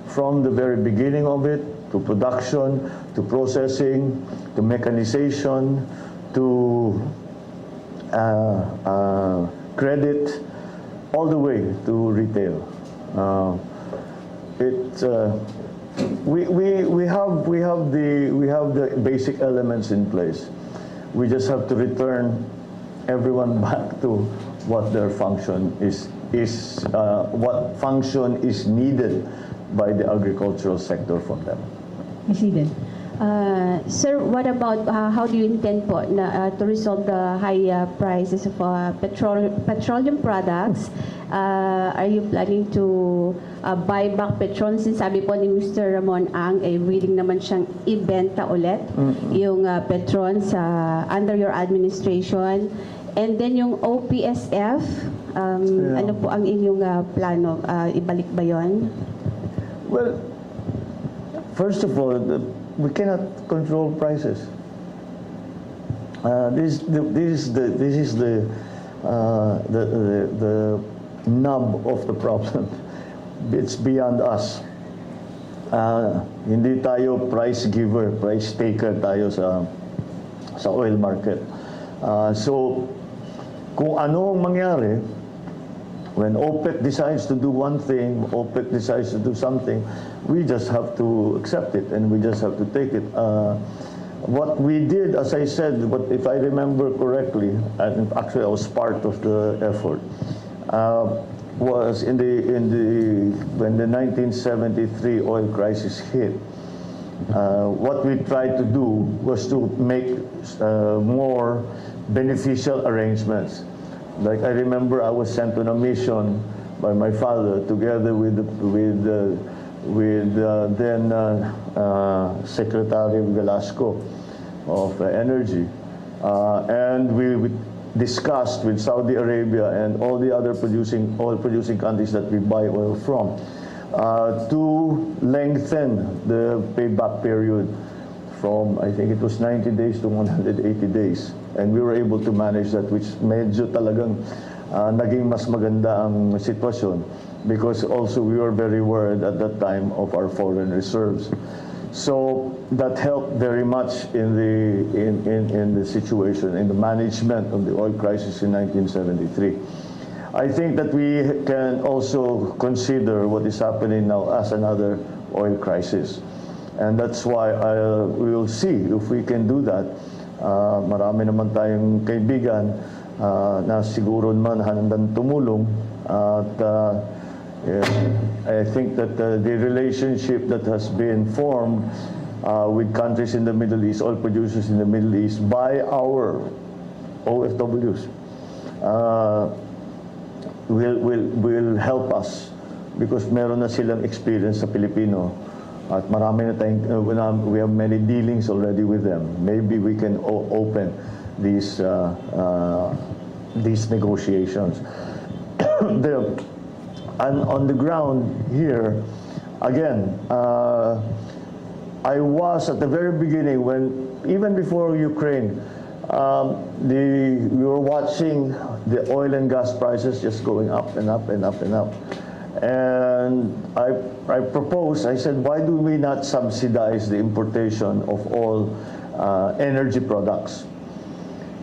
From the very beginning of it, to production, to processing, to mechanization, to credit, all the way to retail. We have the basic elements in place. We just have to return everyone back to what their function is what function is needed by the agricultural sector from them. Ms. Eden. Sir, what about how do you intend po to resolve the high prices of petroleum products? Are you planning to buy back petrol? Since sabi po ni Mr. Ramon Ang, willing naman siyang ibenta ulit yung petrol under your administration. And then yung OPSF, ano po ang inyong plano? Ibalik ba yon? Well, first of all, we cannot control prices. This is the nub of the problem. It's beyond us. Hindi tayo price giver, price taker tayo sa oil market. So kung ano ang mangyari, when OPEC decides to do one thing, OPEC decides to do something, we just have to accept it and we just have to take it. What we did, as I said, but if I remember correctly, and actually I was part of the effort, was when the 1973 oil crisis hit. What we tried to do was to make more beneficial arrangements. Like I remember, I was sent on a mission by my father, together with then Secretary Velasco of Energy, and discussed with Saudi Arabia and all the other oil producing countries that we buy oil from to lengthen the payback period from, I think it was 90 days to 180 days. And we were able to manage that, which medyo talagang naging mas maganda ang sitwasyon, because also we were very worried at that time of our foreign reserves. So that helped very much in the situation, in the management of the oil crisis in 1973. I think that we can also consider what is happening now as another oil crisis. And that's why we will see if we can do that. Marami naman tayong kaibigan na siguro naman handang tumulong. At I think that the relationship that has been formed with countries in the Middle East, oil producers in the Middle East, by our OFWs, will help us, because meron na silang experience sa Pilipino. At marami na tayong, we have many dealings already with them. Maybe we can open these negotiations. And on the ground here, again, I was at the very beginning, when even before Ukraine, we were watching the oil and gas prices just going up and up and up and up. And I proposed, I said, why do we not subsidize the importation of all energy products?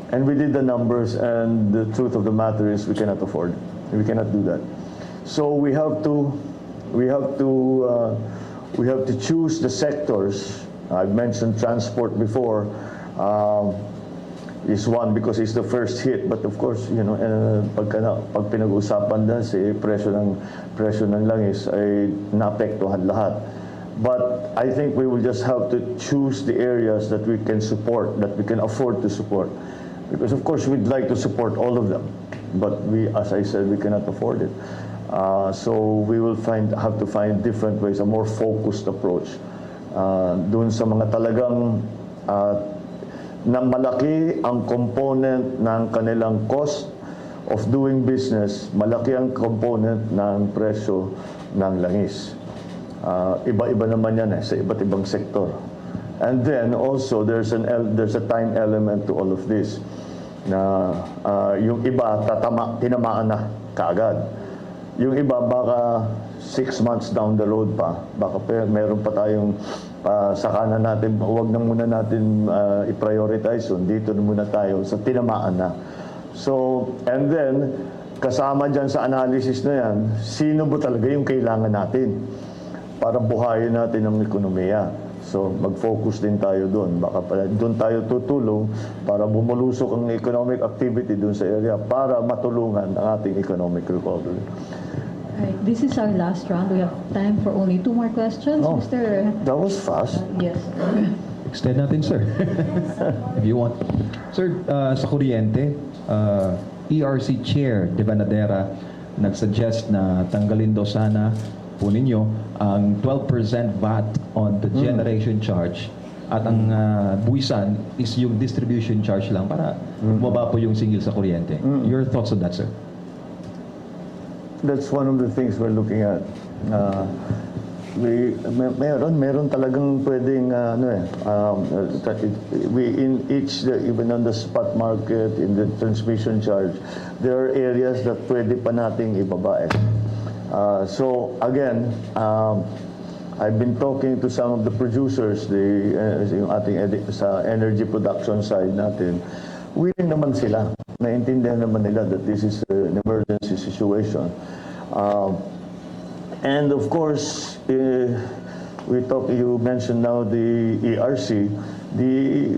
And we did the numbers, and the truth of the matter is we cannot afford it. We cannot do that. So we have to choose the sectors. I've mentioned transport before. Is one, because it's the first hit, but of course, you know, pag pinag-usapan na si presyo ng langis ay naapektuhan lahat. But I think we will just have to choose the areas that we can support, that we can afford to support, because of course we'd like to support all of them, but we, as I said, we cannot afford it. So we will have to find different ways, a more focused approach doon sa mga talagang na malaki ang component ng kanilang cost of doing business, malaki ang component ng presyo ng langis. Iba-iba naman yan sa iba't ibang sektor. And then also there's a time element to all of this, na yung iba tinamaan na kaagad. Yung iba baka 6 months down the road pa, baka meron pa tayong saka na natin, huwag na muna natin i-prioritize yun, dito na muna tayo sa tinamaan na. So, and then kasama dyan sa analysis na yan, sino ba talaga yung kailangan natin para buhayin natin ang ekonomiya. So mag-focus din tayo doon, baka pala doon tayo tutulong para bumulusok ang economic activity doon sa area para matulungan ang ating economic recovery. Right. This is our last round. We have time for only 2 more questions, Oh, Mr. that was fast. Yes. Extend natin, sir. If you want. Sir, sa kuryente, ERC Chair De Banadera nagsuggest na tanggalin daw sana po ninyo ang 12% VAT on the generation charge, at ang buwisan is yung distribution charge lang para bumaba po yung singil sa kuryente. Your thoughts on that, sir? That's one of the things we're looking at. Meron talagang pwedeng we in each, even on the spot market, in the transmission charge, there are areas that pwede pa nating ibaba. So again, I've been talking to some of the producers, yung ating sa energy production side natin. Willing naman sila, naintindihan naman nila that this is an emergency situation. And of course, you mentioned now the ERC,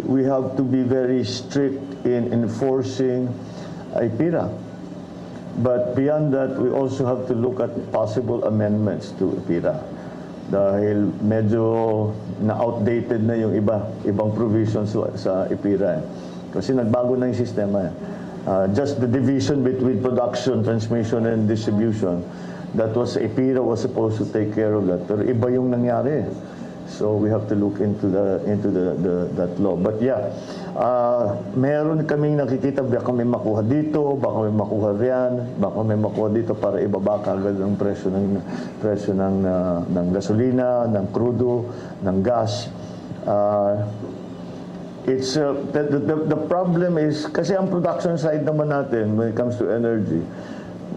we have to be very strict in enforcing IPIRA. But beyond that, we also have to look at possible amendments to IPIRA. Dahil medyo na-outdated na yung ibang provisions sa IPIRA. Kasi nagbago na yung sistema. Just the division between production, transmission, and distribution, that was, IPIRA was supposed to take care of that. Pero iba yung nangyari. So we have to look into that law. But yeah, Meron kaming nakikita, baka may makuha dito, baka may makuha riyan, baka may makuha dito para ibaba kagad ang presyo ng gasolina, ng crudo, ng gas. The problem is, kasi ang production side naman natin when it comes to energy,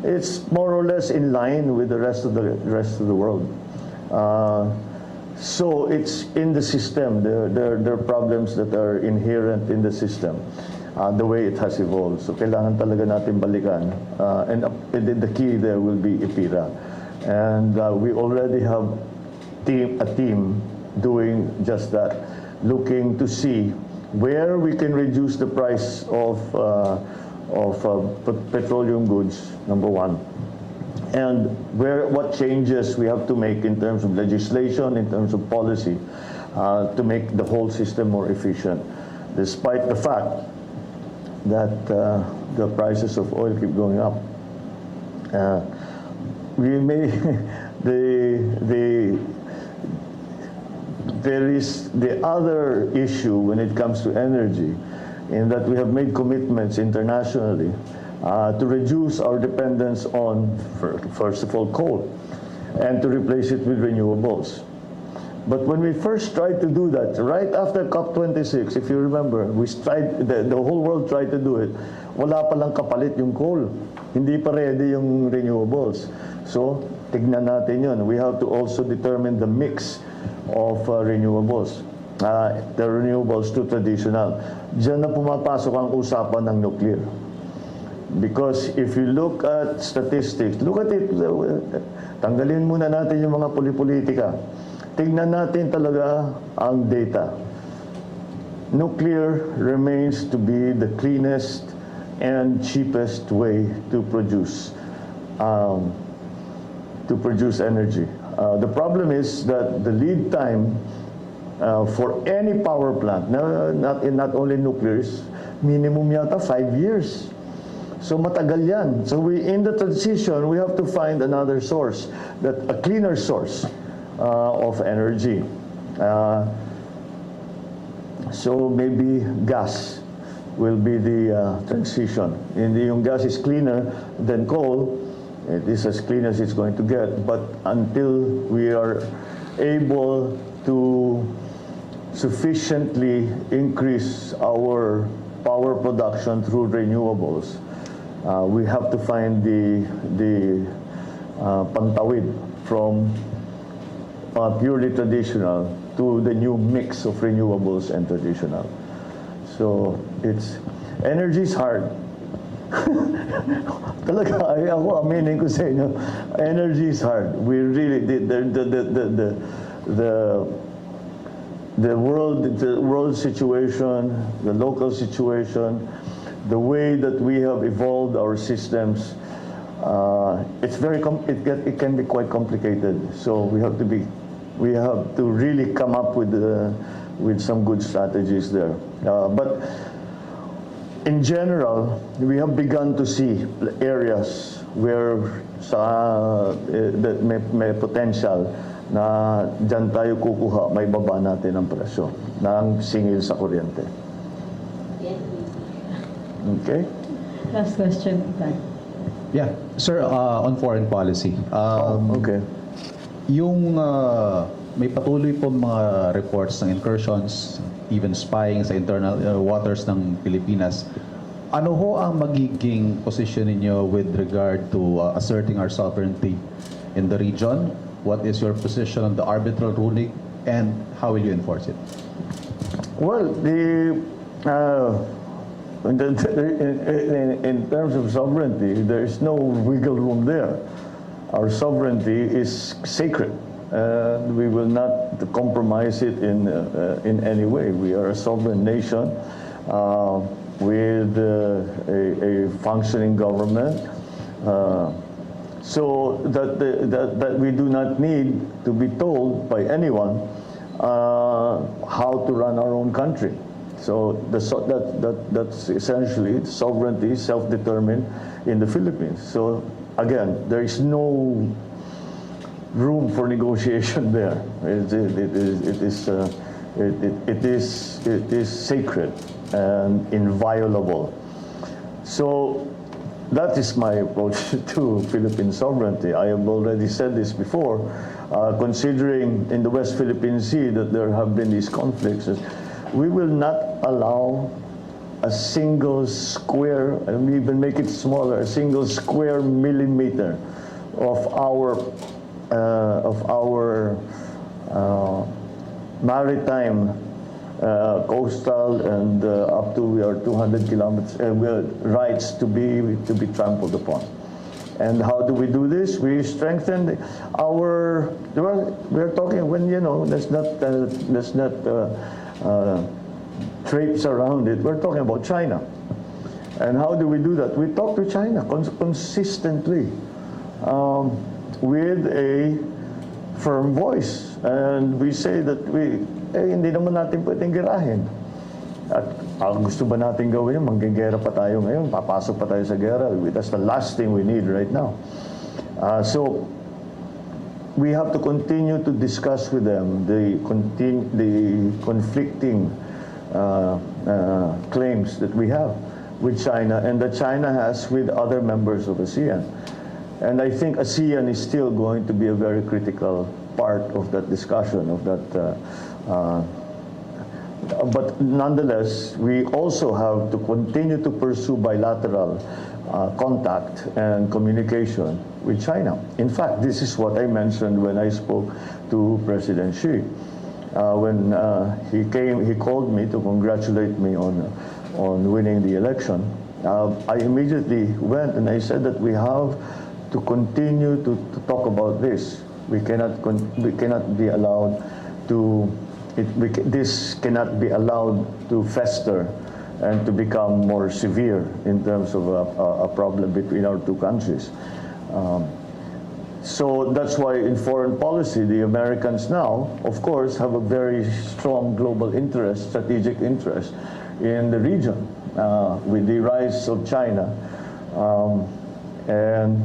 it's more or less in line with the rest of the world. So it's in the system. There are problems that are inherent in the system, the way it has evolved. So kailangan talaga natin balikan. And the key there will be IPIRA. And we already have a team doing just that, looking to see where we can reduce the price of petroleum goods, number one. And what changes we have to make in terms of legislation, in terms of policy, to make the whole system more efficient, despite the fact that the prices of oil keep going up. We may there is the other issue when it comes to energy, in that we have made commitments internationally to reduce our dependence on, first of all, coal, and to replace it with renewables. But when we first tried to do that, right after COP26, if you remember, the whole world tried to do it, wala palang kapalit yung coal. Hindi pa ready yung renewables. So, tignan natin yun. We have to also determine the mix of renewables. The renewables to traditional. Diyan na pumapasok ang usapan ng nuclear. Because if you look at statistics, look at it, tanggalin muna natin yung mga politika. Tingnan natin talaga ang data. Nuclear remains to be the cleanest and cheapest way to produce energy. The problem is that the lead time for any power plant, not only nuclear, is minimum yata 5 years. So matagal yan. So in the transition, we have to find another source, a cleaner source of energy. So maybe gas will be the transition. Yung gas is cleaner than coal. It is as clean as it's going to get. But until we are able to sufficiently increase our power production through renewables, we have to find the pantawid from purely traditional to the new mix of renewables and traditional. So energy is hard. Talaga, ako aminin ko sa inyo, energy is hard. We really the world situation, the local situation, the way that we have evolved our systems, it can be quite complicated. So we have to really come up with some good strategies there. But in general, we have begun to see areas where that may potential na dyan tayo kukuha, may baba natin ang presyo ng singil sa kuryente. Okay? Last question, Ivan. Yeah, sir, on foreign policy. Okay. Yung may patuloy po mga reports ng incursions, even spying sa internal waters ng Pilipinas. Ano ho ang magiging position ninyo with regard to asserting our sovereignty in the region? What is your position on the arbitral ruling, and how will you enforce it? Well, in terms of sovereignty, there is no wiggle room there. Our sovereignty is sacred. We will not compromise it in any way. We are a sovereign nation with a functioning government, so that we do not need to be told by anyone how to run our own country. So that's essentially sovereignty, self-determined in the Philippines. So again, there is no room for negotiation there. It It is sacred and inviolable. So that is my approach to Philippine sovereignty. I have already said this before, considering in the West Philippine Sea that there have been these conflicts. We will not allow a single square, and we even make it smaller, a single square millimeter of our maritime, coastal, and up to our 200 kilometers rights to be trampled upon. And how do we do this? We strengthen our. Well, we're talking when let's not traipse around it. We're talking about China. And how do we do that? We talk to China consistently with a firm voice. And we say that hindi naman natin pwedeng girahin. At ang gusto ba natin gawin, manggigera pa tayo ngayon, papasok pa tayo sa gera. That's the last thing we need right now. So we have to continue to discuss with them the conflicting claims that we have with China and that China has with other members of ASEAN. And I think ASEAN is still going to be a very critical part of that discussion, of that. But nonetheless, we also have to continue to pursue bilateral contact and communication with China. In fact, this is what I mentioned when I spoke to President Xi. When he called me to congratulate me on winning the election. I immediately went and I said that we have to continue to talk about this. We cannot be allowed to. This cannot be allowed to fester and to become more severe in terms of a problem between our two countries. So that's why in foreign policy, the Americans now, of course, have a very strong global interest, strategic interest in the region with the rise of China and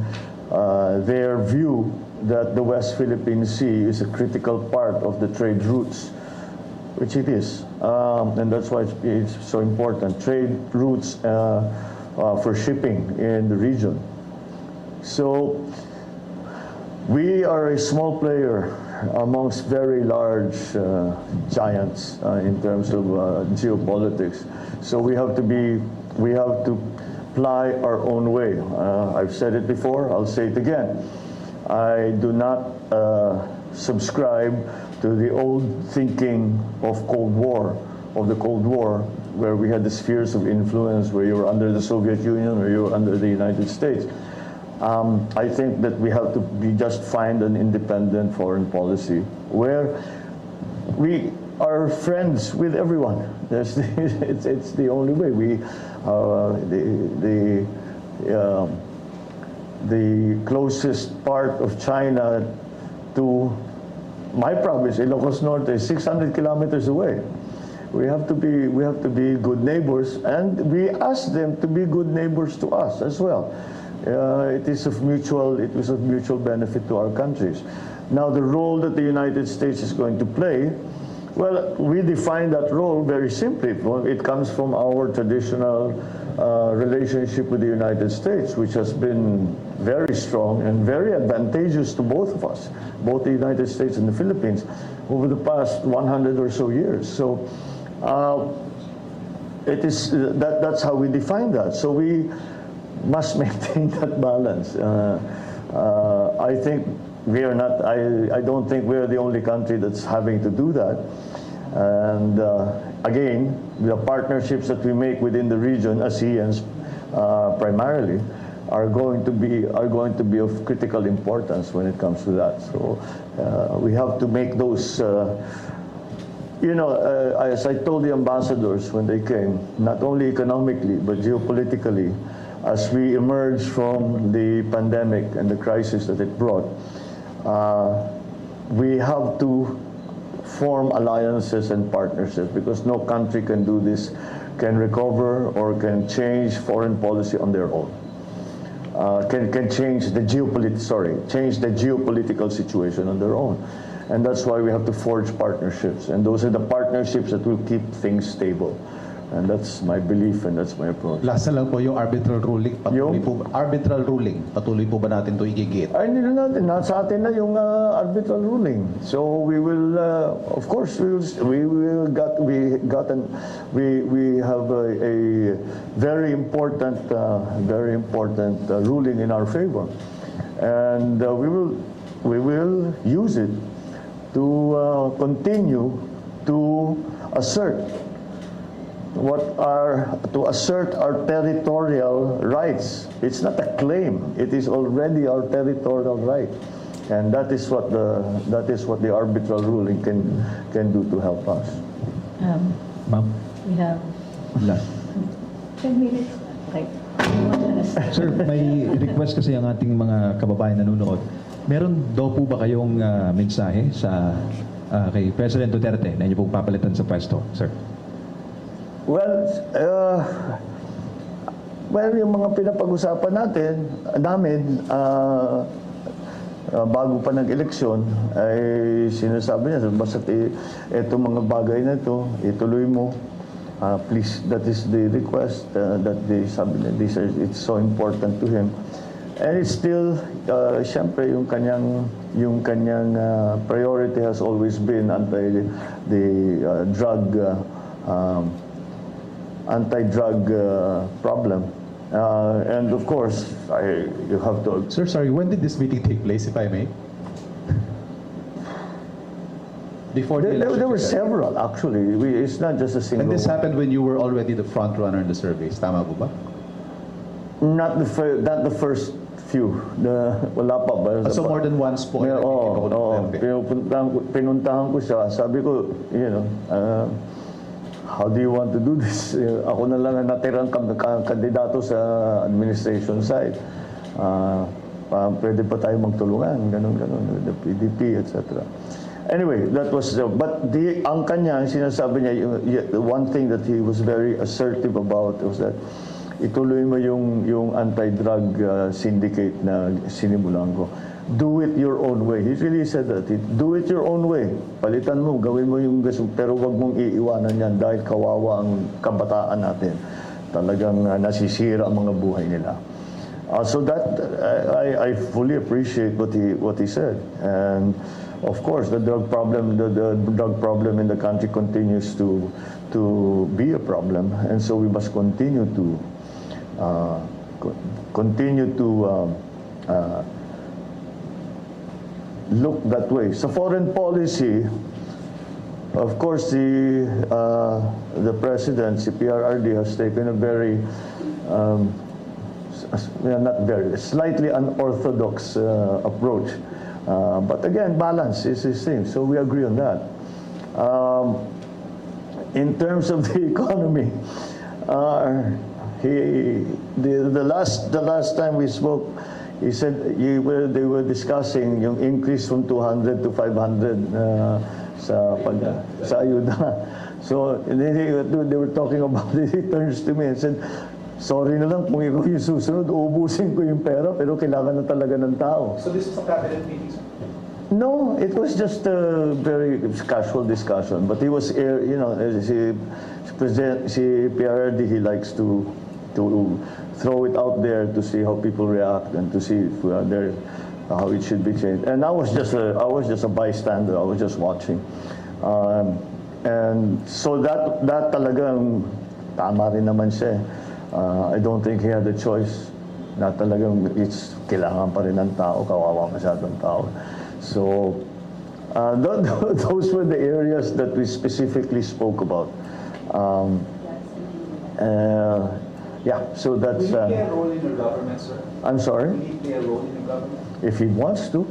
their view that the West Philippine Sea is a critical part of the trade routes, which it is, and that's why it's so important. Trade routes for shipping in the region. So we are a small player amongst very large giants in terms of geopolitics. So we have to ply our own way. I've said it before, I'll say it again. I do not subscribe to the old thinking of the Cold War, where we had the spheres of influence, where you were under the Soviet Union or you were under the United States. I think that we have to just find an independent foreign policy where we are friends with everyone. It's the only way. The closest part of China to my province, Ilocos Norte, is 600 kilometers away. We have to be good neighbors, and we ask them to be good neighbors to us as well. It was of mutual benefit to our countries. Now, the role that the United States is going to play, well, we define that role very simply. It comes from our traditional relationship with the United States, which has been very strong and very advantageous to both of us, both the United States and the Philippines, over the past 100 or so years. So that's how we define that. So we must maintain that balance. I think we are not. I don't think we are the only country that's having to do that. And again, the partnerships that we make within the region, ASEANs primarily, are going to be of critical importance when it comes to that. So we have to make those. As I told the ambassadors when they came, not only economically but geopolitically, as we emerge from the pandemic and the crisis that it brought, we have to form alliances and partnerships, because no country can do this, can recover or can change foreign policy on their own. Can change the geopolitical situation on their own. And that's why we have to forge partnerships. And those are the partnerships that will keep things stable. And that's my belief and that's my approach. Last na lang po yung arbitral ruling. Patuloy po ba natin to igigit? Ay, hindi na natin. Nasa atin na yung arbitral ruling. So we will, of course, we have a very important ruling in our favor, and we will use it to continue to assert our territorial rights. It's not a claim; it is already our territorial right, and that is what the arbitral ruling can do to help us. Ma'am? We have Last. 10 minutes. Okay. Sir, may request kasi ang ating mga kababayan nanonood. Meron daw po ba kayong mensahe sa kay President Duterte na inyo pong papalitan sa pwesto, sir? Well, yung mga pinapag-usapan namin, bago pa ng-eleksyon, ay sinasabi niya, basta itong mga bagay na ito, ituloy mo. Please, that is the request that sabi niya, it's so important to him. And it's still, siyempre, yung kanyang priority has always been anti-drug problem. And of course, you have to... Sir, sorry, when did this meeting take place, if I may? Before the election? There were several, actually. It's not just a single And this one. happened when you were already the front runner in the surveys. Tama po ba? Not the first few. Wala pa ba? So more than once po. Yeah, pinuntahan ko siya. Sabi ko, how do you want to do this? Ako na lang ang natirang kandidato sa administration side. Pwede pa tayo magtulungan, ganun, the PDP, etc. Anyway, that was, but ang kanya, sinasabi niya, the one thing that he was very assertive about was that ituloy mo yung anti-drug syndicate na sinimulan ko. Do it your own way. He really said that. Do it your own way. Palitan mo, gawin mo yung gusto, pero wag mong iiwanan yan dahil kawawa ang kabataan natin. Talagang nasisira ang mga buhay nila. So that, I fully appreciate what he said. And of course, the drug problem in the country continues to be a problem. And so we must continue to look that way. So foreign policy, of course, the president, si PRRD, has taken a very, slightly unorthodox approach. But again, balance is his thing. So we agree on that. In terms of the economy, the last time we spoke, he said they were discussing yung increase from 200 to 500 sa ayuda. So they were talking about it. He turns to me and said, sorry na lang kung ikaw yung susunod, uubusin ko yung pera, pero kailangan na talaga ng tao. So this was a cabinet meeting, sir? No, it was just a very casual discussion. But he was, si PRRD, he likes to throw it out there to see how people react and to see if how it should be changed. And I was just a bystander. I was just watching. And so that talagang tama rin naman siya. I don't think he had a choice. Na talagang kailangan pa rin ng tao, kawawa masyadong tao. So those were the areas that we specifically spoke about. Yeah, so that's... Will he play a role in your government, sir? I'm sorry? Will he play a role in your government? If he wants to.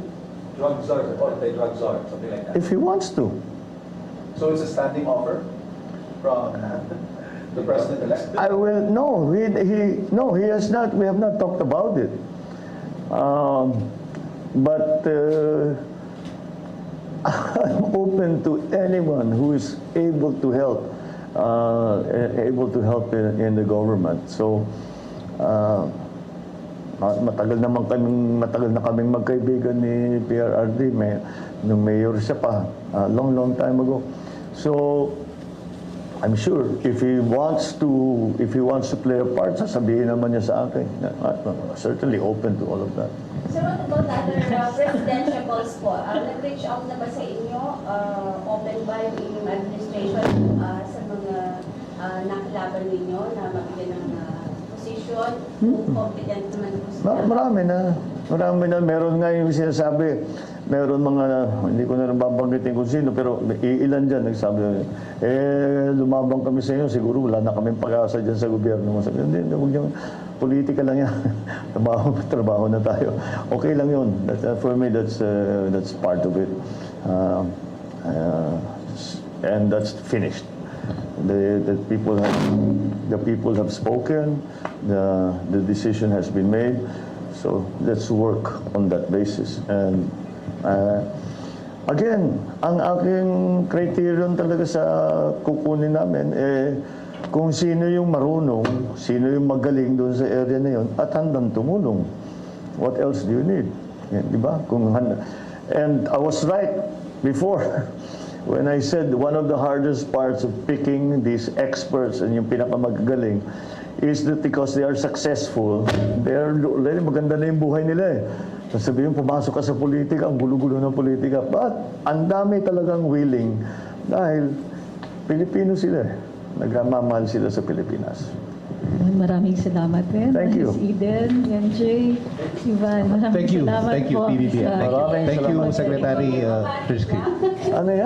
Drug czar, anti-drug czar, something like that. If he wants to. So it's a standing offer from the president-elect? I will... No, he has not. We have not talked about it. But I'm open to anyone who is able to help. In the government. So matagal na kaming magkaibigan ni PRRD, nung mayor siya pa, long time ago. So, I'm sure if he wants to play a part, sasabihin naman niya sa akin. Certainly open to all of that. Sir, what about other presidential calls po? Nag-reach out na ba sa inyo? Open ba yung inyong administration sa mga nakilaban ninyo na mabigyan ng posisyon? Kung competent naman po sila? Marami na. Meron nga yung sinasabi, meron mga, hindi ko na babanggitin kung sino, pero ilan dyan nagsabi, lumabang kami sa inyo, siguro wala na kaming pag-asa dyan sa gobyerno. Sabi, hindi, huwag niyo, politika lang yan. trabaho na tayo. Okay lang yun. For me, that's part of it. And that's finished. The people have spoken. The decision has been made. So let's work on that basis. And again, ang aking criterion talaga sa kukunin namin, kung sino yung marunong, sino yung magaling doon sa area na yun, at handang tumulong. What else do you need? Yan, di ba? And I was right before when I said one of the hardest parts of picking these experts and yung pinakamagagaling is that because they are successful, maganda na yung buhay nila eh. Sasabihin, pumasok ka sa politika, ang gulo-gulo ng politika. But ang dami talagang willing dahil Pilipino sila eh. Nagmamahal sila sa Pilipinas. Maraming salamat din. Thank you. Ms. Eden, MJ, Ivan, maraming Thank you. salamat Thank you, po. PBBM. sa- Maraming Thank you, salamat. Secretary Trixie. Ano yan?